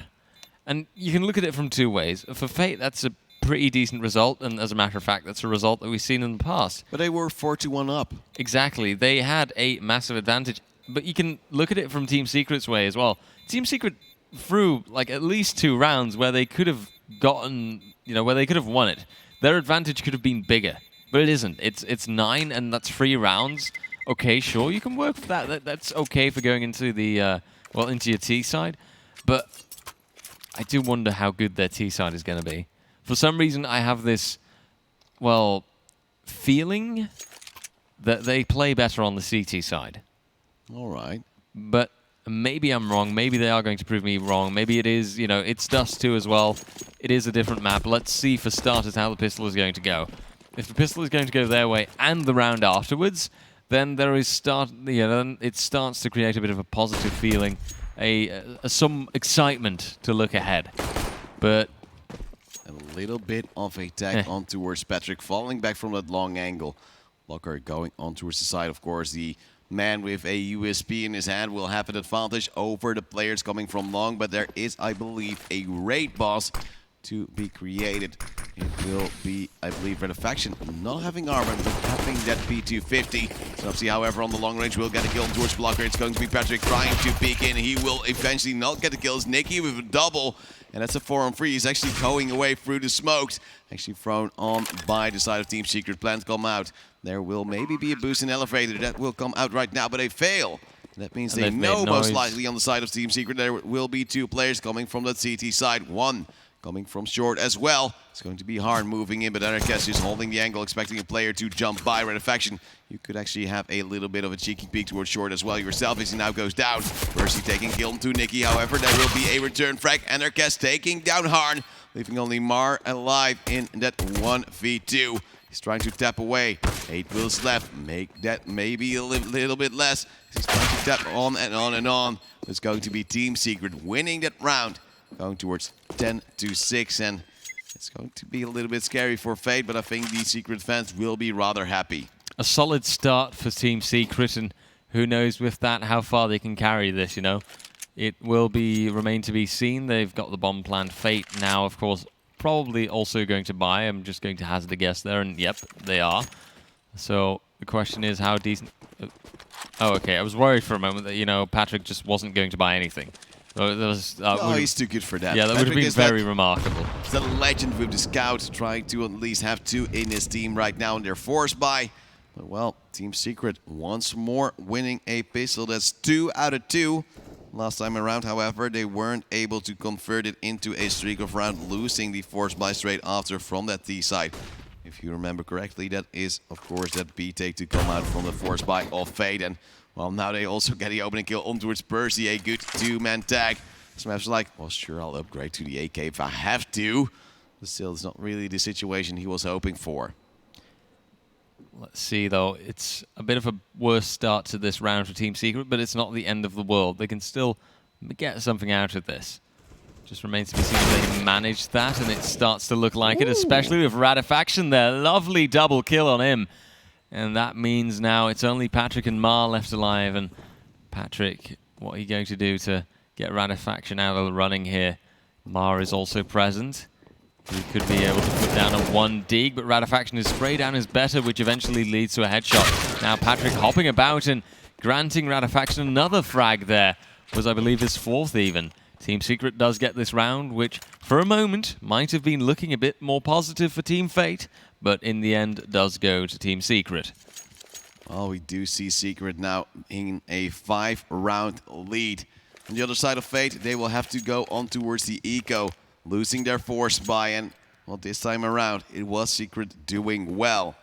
S2: And you can look at it from 2 ways. For Fate, that's a pretty decent result, and as a matter of fact, that's a result that we've seen in the past.
S1: But they were 4-1 up.
S2: Exactly. They had a massive advantage. But you can look at it from Team Secret's way as well. Team Secret threw like at least 2 rounds where they could have gotten, where they could have won it. Their advantage could have been bigger, but it isn't. It's 9, and that's 3 rounds. Okay, sure, you can work with that. That's okay for going into the into your T side. But I do wonder how good their T side is going to be. For some reason, I have this, feeling that they play better on the CT side.
S1: All right.
S2: But maybe I'm wrong. Maybe they are going to prove me wrong. Maybe it is, it's Dust 2 as well. It is a different map. Let's see, for starters, how the pistol is going to go. If the pistol is going to go their way and the round afterwards, then there is then it starts to create a bit of a positive feeling, some excitement to look ahead. But
S1: a little bit of a tag on towards Patrick, falling back from that long angle. Blocker going on towards the side, of course. The man with a USP in his hand will have an advantage over the players coming from long, but there is, I believe, a raid boss to be created. it will be, I believe, Red Faction not having armor, but having that P250. Snupsy, however, on the long range will get a kill towards Blocker. It's going to be Patrick trying to peek in. He will eventually not get the kills. Nicky with a double, and that's a 4-on-3. He's actually going away through the smokes. Actually thrown on by the side of Team Secret. Plans come out. There will maybe be a boost in elevator. That will come out right now, but they fail. That means they know most likely on the side of Team Secret there will be 2 players coming from the CT side. 1 coming from short as well. It's going to be hard moving in, but Anarchist is holding the angle, expecting a player to jump by. Red Faction, you could actually have a little bit of a cheeky peek towards short as well yourself as he now goes down. Percy taking kill to Nicky, however, there will be a return frag. Anarchist taking down Harn, leaving only Mar alive in that 1v2. He's trying to tap away. 8 wheels left. Make that maybe a little bit less. He's trying to tap on and on and on. It's going to be Team Secret winning that round. Going towards 10-6, and it's going to be a little bit scary for Fate, but I think the Secret fans will be rather happy.
S2: A solid start for Team Secret, and who knows with that how far they can carry this, you know. It will remain to be seen. They've got the bomb plan. Fate now, of course, probably also going to buy. I'm just going to hazard a guess there, and yep, they are. So the question is how decent... Oh, okay, I was worried for a moment that, you know, Patrick just wasn't going to buy anything.
S1: Oh, he's too good for that.
S2: Yeah, that would have been very remarkable.
S1: He's a legend with the scout, trying to at least have 2 in his team right now, and they're forced by. But, well, Team Secret once more winning a pistol. That's 2 out of 2. Last time around, however, they weren't able to convert it into a streak of round, losing the force buy straight after from that T side. If you remember correctly, that is, of course, that B take to come out from the force buy of Fate. And, well, now they also get the opening kill on towards Percy, a good 2-man tag. Smash's like, well, sure, I'll upgrade to the AK if I have to. But still, it's not really the situation he was hoping for.
S2: Let's see, though. It's a bit of a worse start to this round for Team Secret, but it's not the end of the world. They can still get something out of this. Just remains to be seen if they can manage that, and it starts to look like it, especially with Radifaction there. Lovely double kill on him. And that means now it's only Patrick and Mar left alive. And Patrick, what are you going to do to get Radifaction out of the running here? Mar is also present. He could be able to put down a 1 dig, but Radifaction is spray down is better, which eventually leads to a headshot. Now Patrick hopping about and granting Radifaction another frag there. Was, I believe, his 4th even. Team Secret does get this round, which for a moment might have been looking a bit more positive for Team Fate, but in the end does go to Team Secret.
S1: Well, we do see Secret now in a 5-round lead. On the other side of Fate, they will have to go on towards the Eco, losing their force buy, and well, this time around it was Secret doing well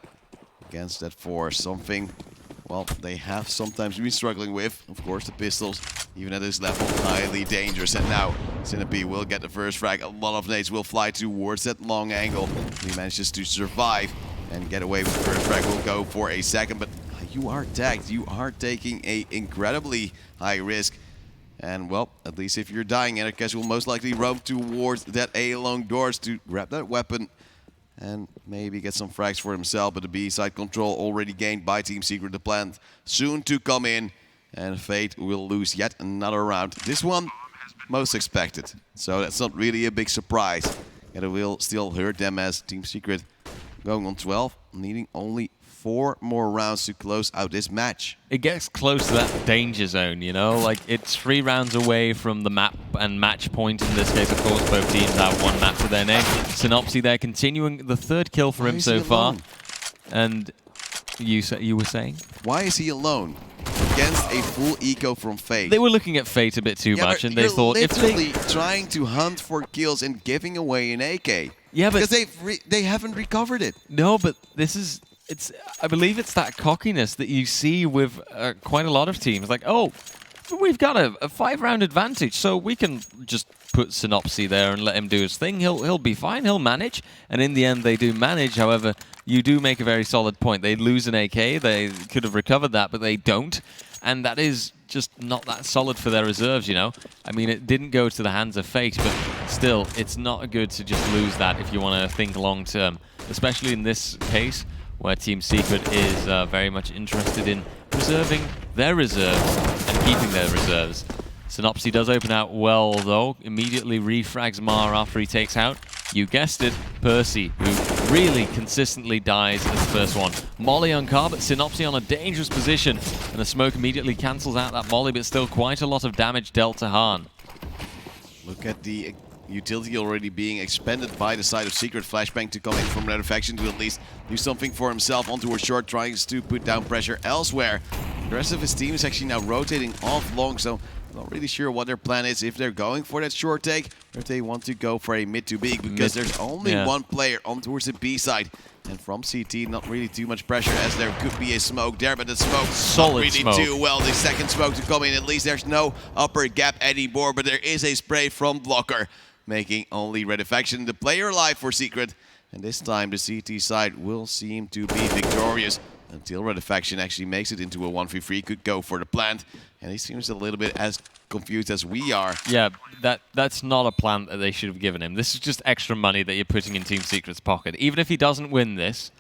S1: against that force. Something, well, they have sometimes been struggling with. Of course, the pistols, even at this level, highly dangerous. And now Centipede will get the first frag. A lot of nades will fly towards that long angle. He manages to survive and get away with the first frag. Will go for a second, but you are tagged. You are taking a incredibly high risk. And, well, at least if you're dying, Anarchist will most likely roam towards that A-long doors to grab that weapon and maybe get some frags for himself. But the B-side control already gained by Team Secret. The plan soon to come in, and Fate will lose yet another round. This one, most expected. So that's not really a big surprise. And it will still hurt them as Team Secret going on 12, needing only 4 more rounds to close out this match.
S2: It gets close to that danger zone, you know? Like, it's 3 rounds away from the map and match point. In this case, of course, both teams have 1 map to their name. Synopsy there continuing the 3rd kill for him so far. And you were saying?
S1: Why is he alone against a full eco from Fate?
S2: They were looking at Fate a bit too much, and they thought if
S1: they trying to hunt for kills and giving away an AK.
S2: Yeah, but
S1: because they haven't recovered it.
S2: No, but this is. I believe it's that cockiness that you see with quite a lot of teams. Like, oh, we've got a 5-round advantage, so we can just put Synopsy there and let him do his thing. He'll be fine. He'll manage. And in the end, they do manage. However, you do make a very solid point. They lose an AK. They could have recovered that, but they don't. And that is just not that solid for their reserves, you know? I mean, it didn't go to the hands of Fate, but still, it's not good to just lose that if you want to think long term, especially in this case, where Team Secret is very much interested in preserving their reserves and keeping their reserves. Synopsy does open out well, though. Immediately refrags Mar after he takes out You guessed it, Percy, who really consistently dies as the first one. Molly on car, but Synopsy on a dangerous position, and the smoke immediately cancels out that Molly, but still quite a lot of damage dealt to Han.
S1: Look at the utility already being expended by the side of Secret. Flashbang to come in from Red Faction to at least do something for himself onto a short, trying to put down pressure elsewhere. The rest of his team is actually now rotating off long, so not really sure what their plan is, if they're going for that short take or if they want to go for a mid to B, because there's only one player on towards the B side. And from CT, not really too much pressure, as there could be a smoke there, but the smoke
S2: solid
S1: not really too well. The second smoke to come in, at least there's no upper gap anymore, but there is a spray from Blocker, making only Red Faction the player alive for Secret. And this time the CT side will seem to be victorious until Red Faction actually makes it into a 1v3, could go for the plant. And he seems a little bit as confused as we are.
S2: Yeah, that's not a plant that they should have given him. This is just extra money that you're putting in Team Secret's pocket. Even if he doesn't win this,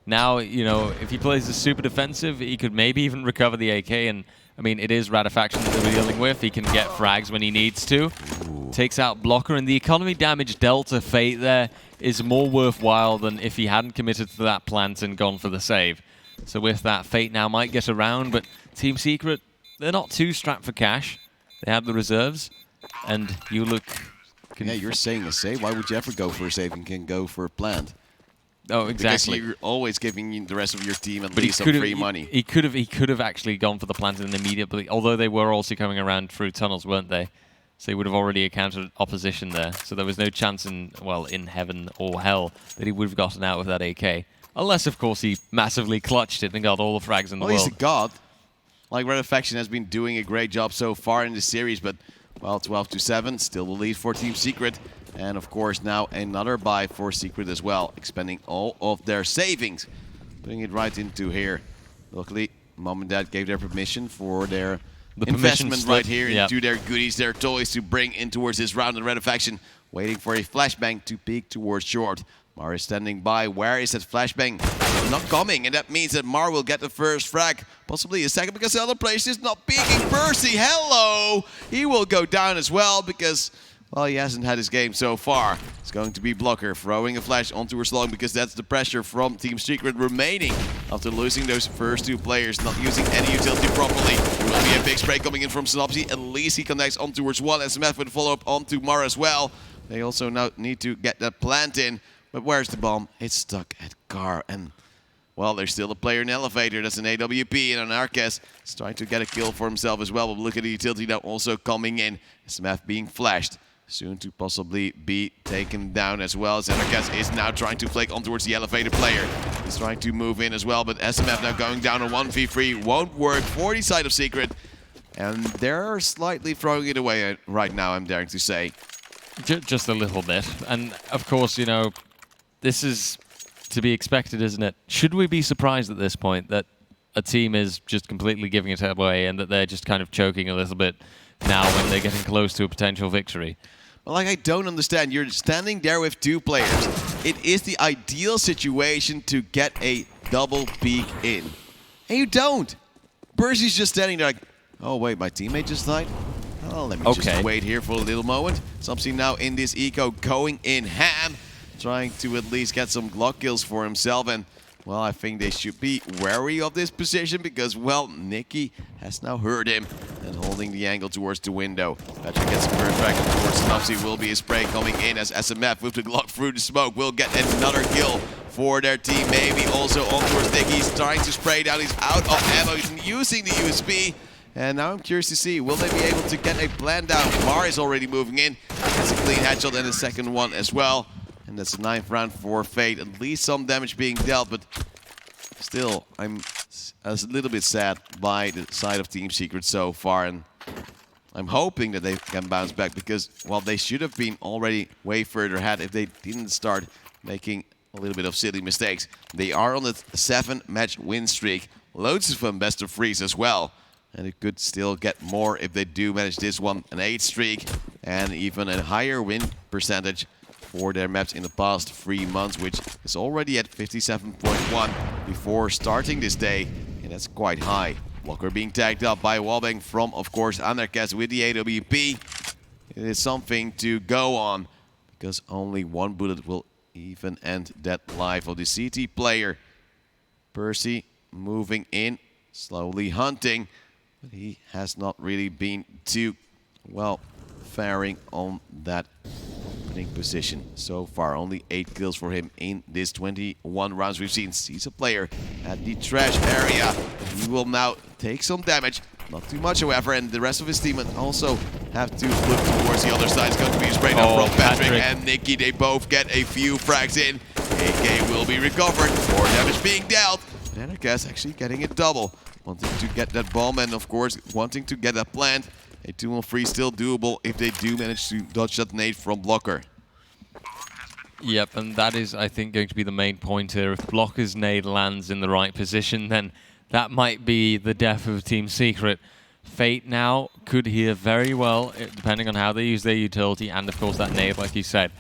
S2: now, you know, if he plays a super defensive, he could maybe even recover the AK. And, I mean, it is Radifaction that we're dealing with. He can get frags when he needs to. Ooh. Takes out Blocker, and the economy damage dealt to Fate there is more worthwhile than if he hadn't committed to that plant and gone for the save. So with that, Fate now might get around, but Team Secret, they're not too strapped for cash. They have the reserves, and you look...
S1: Yeah, you're saying a save. Why would you ever go for a save and can go for a plant?
S2: Oh, exactly.
S1: Because you're always giving the rest of your team at least some free money.
S2: He could have actually gone for the plant and immediately, although they were also coming around through tunnels, weren't they? So he would have already encountered opposition there. So there was no chance in, well, in heaven or hell that he would have gotten out with that AK. Unless, of course, he massively clutched it and got all the frags in the world.
S1: He's a god. Like, Red Faction has been doing a great job so far in the series, but, well, 12-7, still the lead for Team Secret. And, of course, now another buy for Secret as well, expending all of their savings. Putting it right into here. Luckily, Mom and Dad gave their permission for their investment right here into their goodies, their toys to bring in towards this round. And Red Faction waiting for a flashbang to peek towards short. Mar is standing by. Where is that flashbang? Not coming, and that means that Mar will get the first frag, possibly a second, because the other player is not peeking. Percy, hello! He will go down as well, because, well, he hasn't had his game so far. It's going to be Blocker throwing a flash onto her slung, because that's the pressure from Team Secret remaining after losing those first two players, not using any utility properly. There will be a big spray coming in from Synopsy. At least he connects on towards one. SMF with a follow-up onto Mar as well. They also now need to get that plant in. But where's the bomb? It's stuck at car, and, well, there's still a player in the elevator. That's an AWP, and Anarchus is trying to get a kill for himself as well. But look at the utility now also coming in. SMF being flashed, soon to possibly be taken down as well. As Anarchus is now trying to flake on towards the elevator player. He's trying to move in as well, but SMF now going down on 1v3 won't work for the side of Secret. And they're slightly throwing it away right now, I'm daring to say.
S2: Just a little bit. And, of course, you know, this is to be expected, isn't it? Should we be surprised at this point that a team is just completely giving it away and that they're just kind of choking a little bit now when they're getting close to a potential victory?
S1: Well, like, I don't understand. You're standing there with two players. It is the ideal situation to get a double peek in. And you don't. Percy's just standing there like, oh, wait, my teammate just died? Oh, let me just wait here for a little moment. Something now in this eco going in ham. Trying to at least get some Glock kills for himself. And, well, I think they should be wary of this position because, well, Nicky has now heard him and holding the angle towards the window. Patrick gets some first frag towards Synopsy. Will be a spray coming in as SMF with the Glock through the smoke will get another kill for their team. Maybe also on towards Nicky. He's trying to spray down. He's out of ammo. He's using the USP. And now I'm curious to see, will they be able to get a plan down? Mar is already moving in. That's a clean headshot and a second one as well. And that's the 9th round for Fate. At least some damage being dealt, but still, I'm a little bit sad by the side of Team Secret so far. And I'm hoping that they can bounce back because, well, they should have been already way further ahead if they didn't start making a little bit of silly mistakes. They are on a 7-match win streak. Loads of them best of 3s as well. And it could still get more if they do manage this one. An 8 streak and even a higher win percentage for their maps in the past 3 months, which is already at 57.1 before starting this day. And that's quite high. Walker being tagged up by Wallbang from, of course, Anarchus with the AWP. It is something to go on because only one bullet will even end that life of the CT player. Percy moving in, slowly hunting, but he has not really been too well faring on that opening position so far. Only 8 kills for him in this 21 rounds we've seen. Sees a player at the trash area. He will now take some damage. Not too much, however, and the rest of his team also have to look towards the other side. It's going to be sprayed out from Patrick and Nicky. They both get a few frags in. AK will be recovered. 4 damage being dealt. And I guess actually getting a double. Wanting to get that bomb and, of course, wanting to get that plant. A 2-on-3 still doable if they do manage to dodge that nade from Blocker.
S2: Yep, and that is, I think, going to be the main point here. If Blocker's nade lands in the right position, then that might be the death of Team Secret. Fate now could here very well, depending on how they use their utility, and of course that nade, like you said,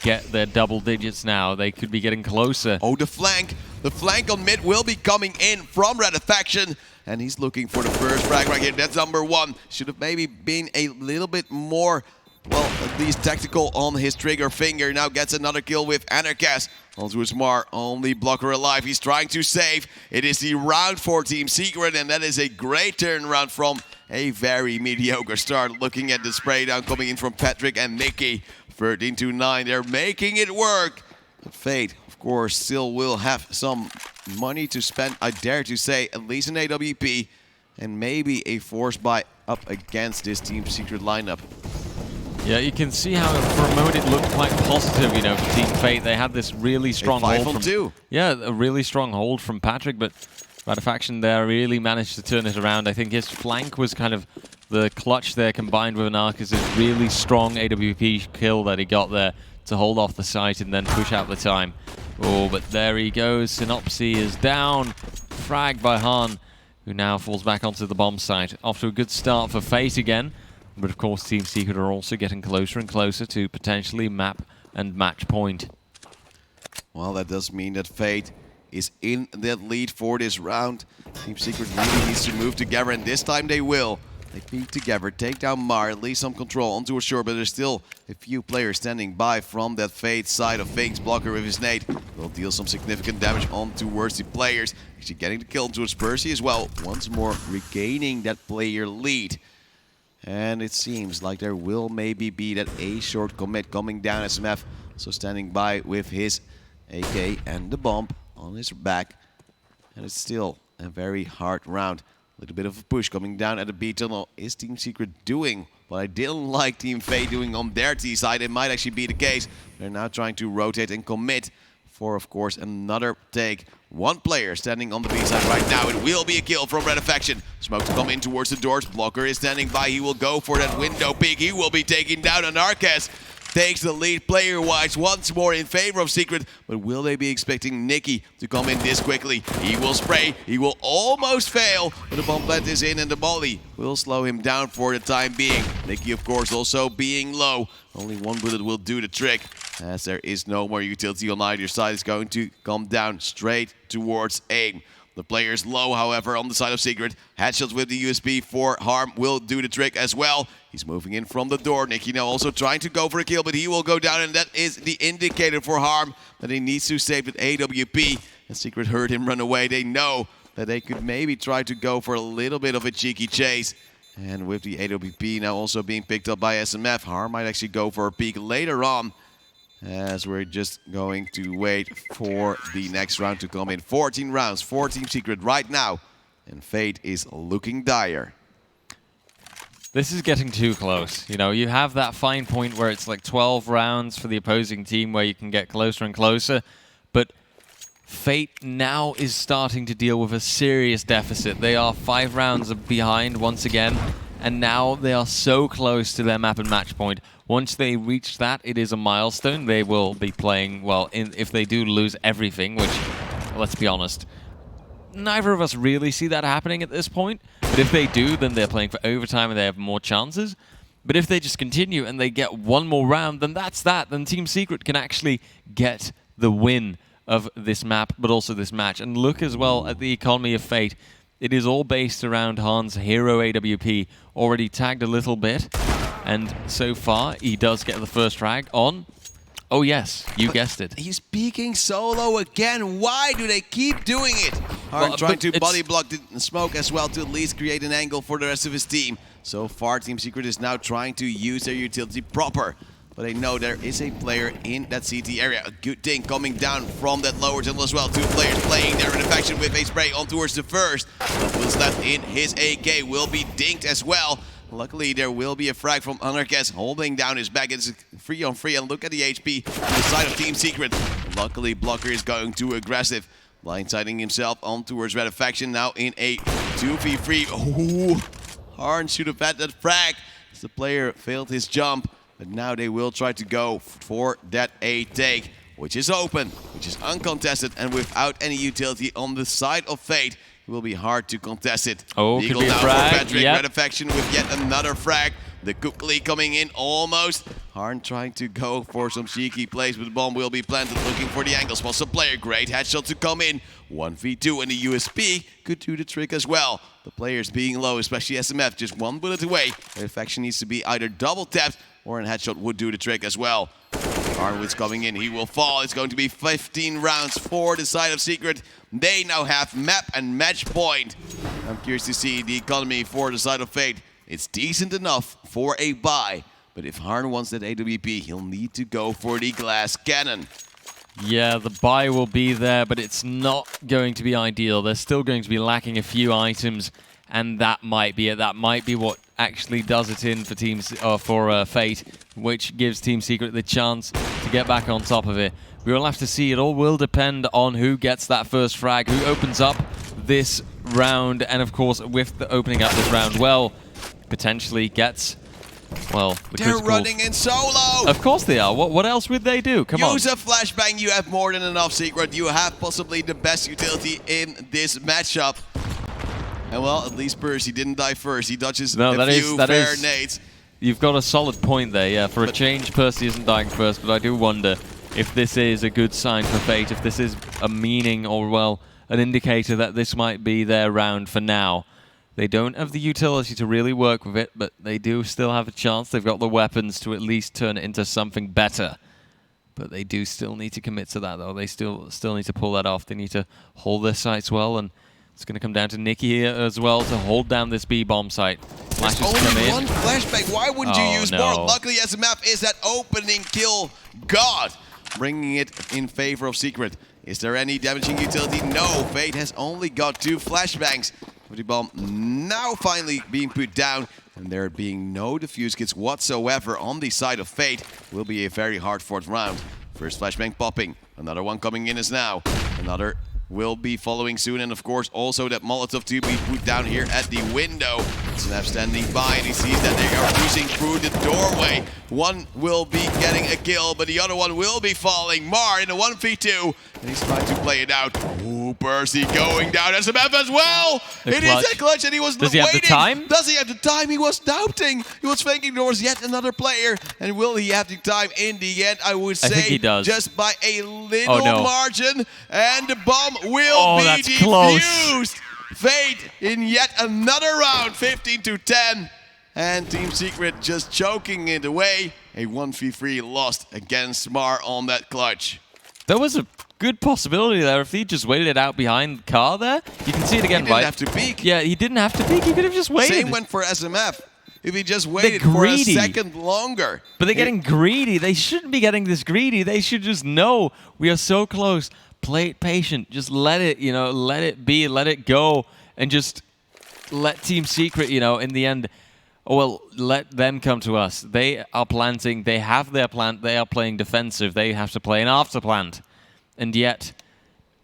S2: get their double digits now. They could be getting closer.
S1: Oh, the flank! The flank on mid will be coming in from Faction. And he's looking for the first frag right here. That's number 1. Should have maybe been a little bit more, well, at least tactical on his trigger finger. Now gets another kill with Anarchast. Onto his Mar, only Blocker alive. He's trying to save. It is the round for Team Secret, and that is a great turnaround from a very mediocre start. Looking at the spray down coming in from Patrick and Nicky. 13-9, they're making it work. But Fate, of course, still will have some money to spend, I dare to say, at least an AWP, and maybe a force buy up against this Team Secret lineup.
S2: Yeah, you can see how for a moment it looked quite positive, you know, for Team Fate. They had this really strong hold from, yeah, a really strong hold from Patrick, but Faction there really managed to turn it around. I think his flank was kind of the clutch there, combined with Anarchus' really strong AWP kill that he got there to hold off the site and then push out the time. Oh, but there he goes. Synopsy is down. Fragged by Han, who now falls back onto the bomb site. Off to a good start for Fate again. But of course, Team Secret are also getting closer and closer to potentially map and match point.
S1: Well, that does mean that Fate is in that lead for this round. Team Secret really needs to move together, and this time they will. They peek together, take down Mar, at least some control onto a shore, but there's still a few players standing by from that Fate side of things. Blocker with his nade will deal some significant damage on towards the players. Actually getting the kill towards Percy as well. Once more regaining that player lead. And it seems like there will maybe be that A short commit coming down. SMF so standing by with his AK and the bomb on his back. And it's still a very hard round. A little bit of a push coming down at the B tunnel. Is Team Secret doing what I didn't like Team Fate doing on their T side? It might actually be the case. They're now trying to rotate and commit for, of course, another take. One player standing on the B side right now. It will be a kill from Faction. Smoke to come in towards the doors. Blocker is standing by. He will go for that window peek. He will be taking down Anarchast. Takes the lead player-wise once more in favor of Secret. But will they be expecting Nicky to come in this quickly? He will spray. He will almost fail. But the bomb plant is in and the molly will slow him down for the time being. Nicky, of course, also being low. Only one bullet will do the trick. As there is no more utility on either side. It's going to come down straight towards aim. The player's low, however, on the side of Secret. Headshots with the USB for Harm will do the trick as well. He's moving in from the door. Nicky now also trying to go for a kill, but he will go down, and that is the indicator for Harm that he needs to save with AWP. And Secret heard him run away. They know that they could maybe try to go for a little bit of a cheeky chase. And with the AWP now also being picked up by SMF, Harm might actually go for a peek later on. As we're just going to wait for the next round to come in. 14 rounds for Team Secret right now. And Fate is looking dire.
S2: This is getting too close. You know, you have that fine point where it's like 12 rounds for the opposing team where you can get closer and closer. But Fate now is starting to deal with a serious deficit. They are 5 rounds behind once again. And now they are so close to their map and match point. Once they reach that, it is a milestone. They will be playing, well, if they do lose everything, which, let's be honest, neither of us really see that happening at this point. But if they do, then they're playing for overtime and they have more chances. But if they just continue and they get one more round, then that's that. Then Team Secret can actually get the win of this map, but also this match. And look as well at the economy of Fate. It is all based around Han's hero AWP, already tagged a little bit. And so far, he does get the first frag on Oh yes, you guessed it.
S1: He's peeking solo again. Why do they keep doing it? Harn trying to body block the smoke as well to at least create an angle for the rest of his team. So far, Team Secret is now trying to use their utility proper. But they know there is a player in that CT area. A good thing coming down from that lower tunnel as well. Two players playing there in faction with a spray on towards the first. But what's left in his AK will be dinked as well. Luckily, there will be a frag from Anarkes holding down his back. It's 3-on-3, and look at the HP on the side of Team Secret. Luckily, Blocker is going too aggressive, blindsiding himself on towards Red Faction. Now in a 2v3. Oh, Harn should have had that frag as the player failed his jump. But now they will try to go for that A take, which is open, which is uncontested, and without any utility on the side of Fate, it will be hard to contest it.
S2: Oh,
S1: Eagle
S2: could be a
S1: now
S2: frag.
S1: for Patrick.
S2: Yep.
S1: Red Faction with yet another frag. The Kukli coming in almost. Harn trying to go for some cheeky plays, but the bomb will be planted, looking for the angle. Spots a player, great headshot to come in. 1v2, and the USP could do the trick as well. The players being low, especially SMF, just one bullet away. Red Faction needs to be either double tapped or a headshot would do the trick as well. Arnwood's coming in, he will fall. It's going to be 15 rounds for the side of Secret. They now have map and match point. I'm curious to see the economy for the side of Fate. It's decent enough for a buy, but if Harn wants that AWP, he'll need to go for the glass cannon.
S2: Yeah, the buy will be there, but it's not going to be ideal. They're still going to be lacking a few items, and that might be it. That might be what actually does it in for Fate, which gives Team Secret the chance to get back on top of it. We will have to see. It all will depend on who gets that first frag, who opens up this round, and of course, with the opening up this round, well, potentially gets, well, the
S1: They're
S2: critical.
S1: running in solo!
S2: Of course they are. What else would they do? Come on.
S1: Use a flashbang, you have more than enough, Secret. You have possibly the best utility in this matchup. And well, at least Percy didn't die first. He dodges a few fair nades.
S2: You've got a solid point there, yeah. For a change, Percy isn't dying first, but I do wonder if this is a good sign for Fate, if this is a meaning or, well, an indicator that this might be their round for now. They don't have the utility to really work with it, but they do still have a chance. They've got the weapons to at least turn it into something better. But they do still need to commit to that, though. They still need to pull that off. They need to hold their sights well, and it's going to come down to Nicky here as well to hold down this B-bomb site. Flashes
S1: There's
S2: come
S1: only
S2: in.
S1: one flashbang. Why wouldn't you use more? Luckily, SMF is that opening kill god, bringing it in favor of Secret. Is there any damaging utility? No. Fate has only got 2 flashbangs. With the bomb now finally being put down, and there being no defuse kits whatsoever on the side of Fate, will be a very hard 4th round. First flashbang popping. Another one coming in as now. Another will be following soon, and of course also that Molotov to be put down here at the window. Snap standing by, and he sees that they are pushing through the doorway. One will be getting a kill, but the other one will be falling. Mar in a 1v2, and he's trying to play it out. Ooh, Percy going down. SMF as well! It is a clutch, and he was
S2: Does he have the time?
S1: Does he have the time? He was doubting. He was thinking there was yet another player, and will he have the time in the end? I would say
S2: I think he does.
S1: Just by a little margin, and the bomb will be
S2: that's
S1: defused. Fate in yet another round, 15-10. And Team Secret just choking it away. A 1v3 lost against Mar on that clutch.
S2: There was a good possibility there. If he just waited it out behind Car there, you can see it again, right?
S1: He didn't have to peek.
S2: Yeah, he didn't have to peek. He could have just waited.
S1: Same went for SMF. If he just waited for a second longer.
S2: But they're getting greedy. They shouldn't be getting this greedy. They should just know we are so close. Play it patient. Just let it, let it be, let it go, and just let Team Secret, in the end, let them come to us. They are planting. They have their plant. They are playing defensive. They have to play an after plant. And yet,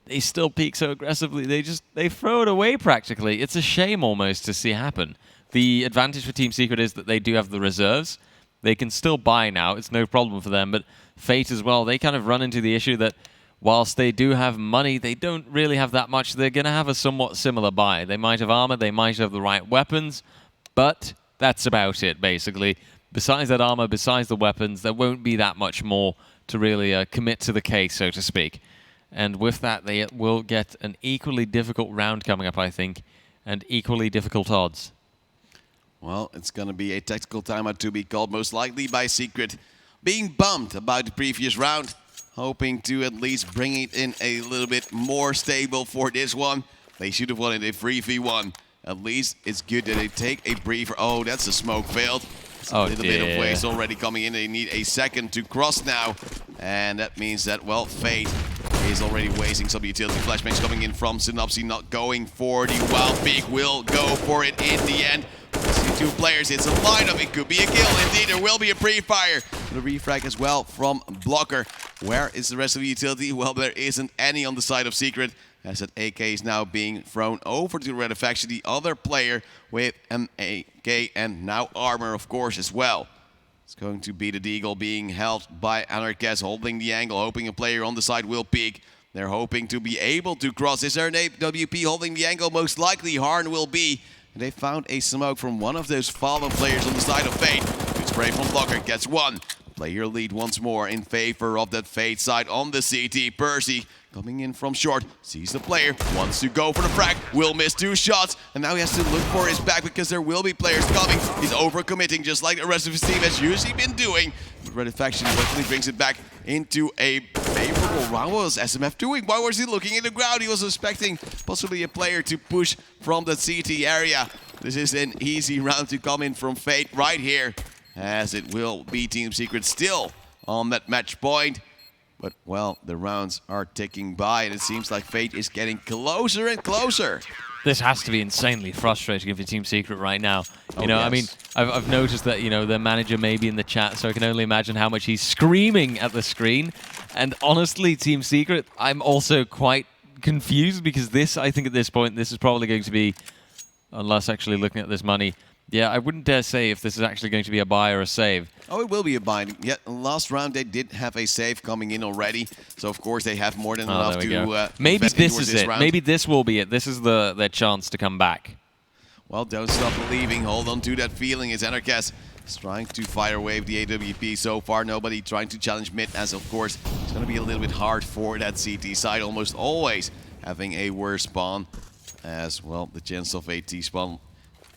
S2: they still peak so aggressively. They throw it away practically. It's a shame almost to see happen. The advantage for Team Secret is that they do have the reserves. They can still buy now. It's no problem for them. But Fate as well, they kind of run into the issue that whilst they do have money, they don't really have that much. They're going to have a somewhat similar buy. They might have armor, they might have the right weapons, but that's about it, basically. Besides that armor, besides the weapons, there won't be that much more to really commit to the case, so to speak. And with that, they will get an equally difficult round coming up, I think, and equally difficult odds.
S1: Well, it's going to be a tactical timeout to be called, most likely by Secret. being bummed about the previous round, hoping to at least bring it in a little bit more stable for this one. They should have won it a 3v1. At least it's good that they take a breather. Oh, that's a smoke failed. A little bit of waste already coming in. They need a second to cross now. And that means that, well, Fate is already wasting some utility. Flashbangs coming in from Synopsy, not going for the Wild Peak. Will go for it in the end. See 2 players. It's a lineup. It could be a kill. Indeed, there will be a pre-fire. The refrag as well from Blocker. Where is the rest of the utility? Well, there isn't any on the side of Secret. As that AK is now being thrown over to the Red faction, the other player with an AK and now armor, of course, as well. It's going to be the Deagle being held by Anarchist, holding the angle, hoping a player on the side will peek. They're hoping to be able to cross. Is there an AWP holding the angle? Most likely Harn will be. And they found a smoke from one of those fallen players on the side of Fate. Good spray from Blocker, gets one. Player lead once more in favor of that Fate side on the CT. Percy coming in from short, sees the player, wants to go for the frag, will miss 2 shots, and now he has to look for his back because there will be players coming. He's overcommitting just like the rest of his team has usually been doing. The Red faction eventually brings it back into a favorable round. What was SMF doing? Why was he looking in the ground? He was expecting possibly a player to push from the CT area. This is an easy round to come in from Fate right here, as it will be Team Secret still on that match point. But, well, the rounds are ticking by, and it seems like Fate is getting closer and closer.
S2: This has to be insanely frustrating for Team Secret right now. You know,
S1: yes.
S2: I mean, I've noticed that, you know, the manager may be in the chat, so I can only imagine how much he's screaming at the screen. And honestly, Team Secret, I'm also quite confused because this, I think at this point, this is probably going to be, unless actually looking at this money, yeah, I wouldn't dare say if this is actually going to be a buy or a save.
S1: Oh, it will be a buy. Yeah, last round they did have a save coming in already, so of course they have more than enough to
S2: maybe this is
S1: this
S2: it.
S1: round.
S2: Maybe this will be it. This is their chance to come back.
S1: Well, don't stop believing. Hold on to that feeling. It's Anarchist is trying to fire away with the AWP so far. Nobody trying to challenge mid, as of course it's going to be a little bit hard for that CT side. Almost always having a worse spawn, as well the chance of a T-spawn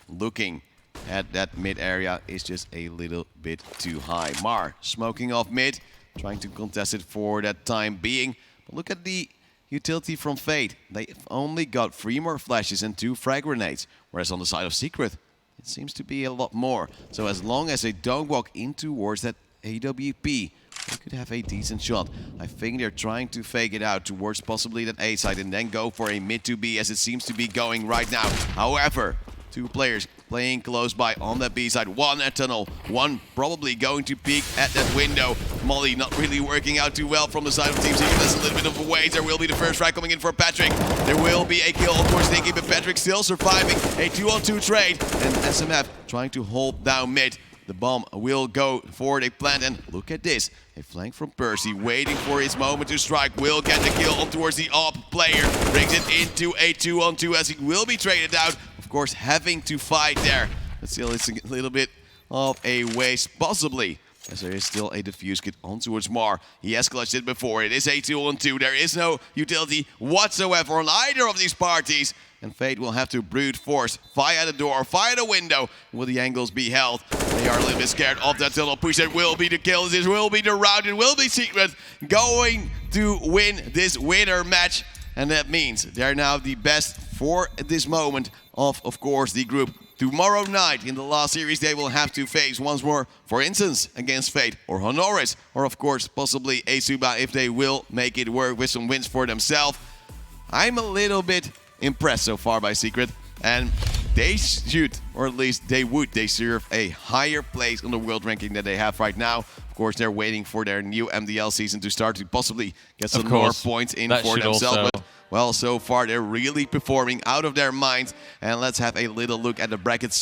S1: looking at that mid area is just a little bit too high. Mar smoking off mid, trying to contest it for that time being. But look at the utility from Fate. They've only got 3 more flashes and 2 frag grenades, whereas on the side of Secret, it seems to be a lot more. So as long as they don't walk in towards that AWP, they could have a decent shot. I think they're trying to fake it out towards possibly that A side and then go for a mid to B, as it seems to be going right now. However, 2 players playing close by on that B side. 1 at tunnel, 1 probably going to peek at that window. Molly not really working out too well from the side of Team Secret. There's a little bit of a wait. There will be the first frag coming in for Patrick. There will be a kill, of course, thinking, but Patrick still surviving. A 2-on-2 trade, and SMF trying to hold down mid. The bomb will go for the plant, and look at this. A flank from Percy, waiting for his moment to strike. Will get the kill on towards the AWP player. Brings it into a 2-on-2 as he will be traded out. Of course, having to fight there. But still, it's a little bit of a waste, possibly, as there is still a defuse kit on towards Mar. He has clutched it before. It is a 2-on-2. There is no utility whatsoever on either of these parties. And Fate will have to brute force via the door, via the window. Will the angles be held? They are a little bit scared of that tunnel push. That will be the kill. This will be the round. It will be Secret going to win this winner match. And that means they're now the best for this moment of course, the group. Tomorrow night in the last series, they will have to face once more, for instance, against Fate or Honoris, or of course, possibly Asuba if they will make it work with some wins for themselves. I'm a little bit impressed so far by Secret, and they should, or at least they deserve a higher place on the world ranking that they have right now. Of course, they're waiting for their new MDL season to start to possibly get some more points in for themselves. But, well, so far they're really performing out of their minds. And let's have a little look at the bracket.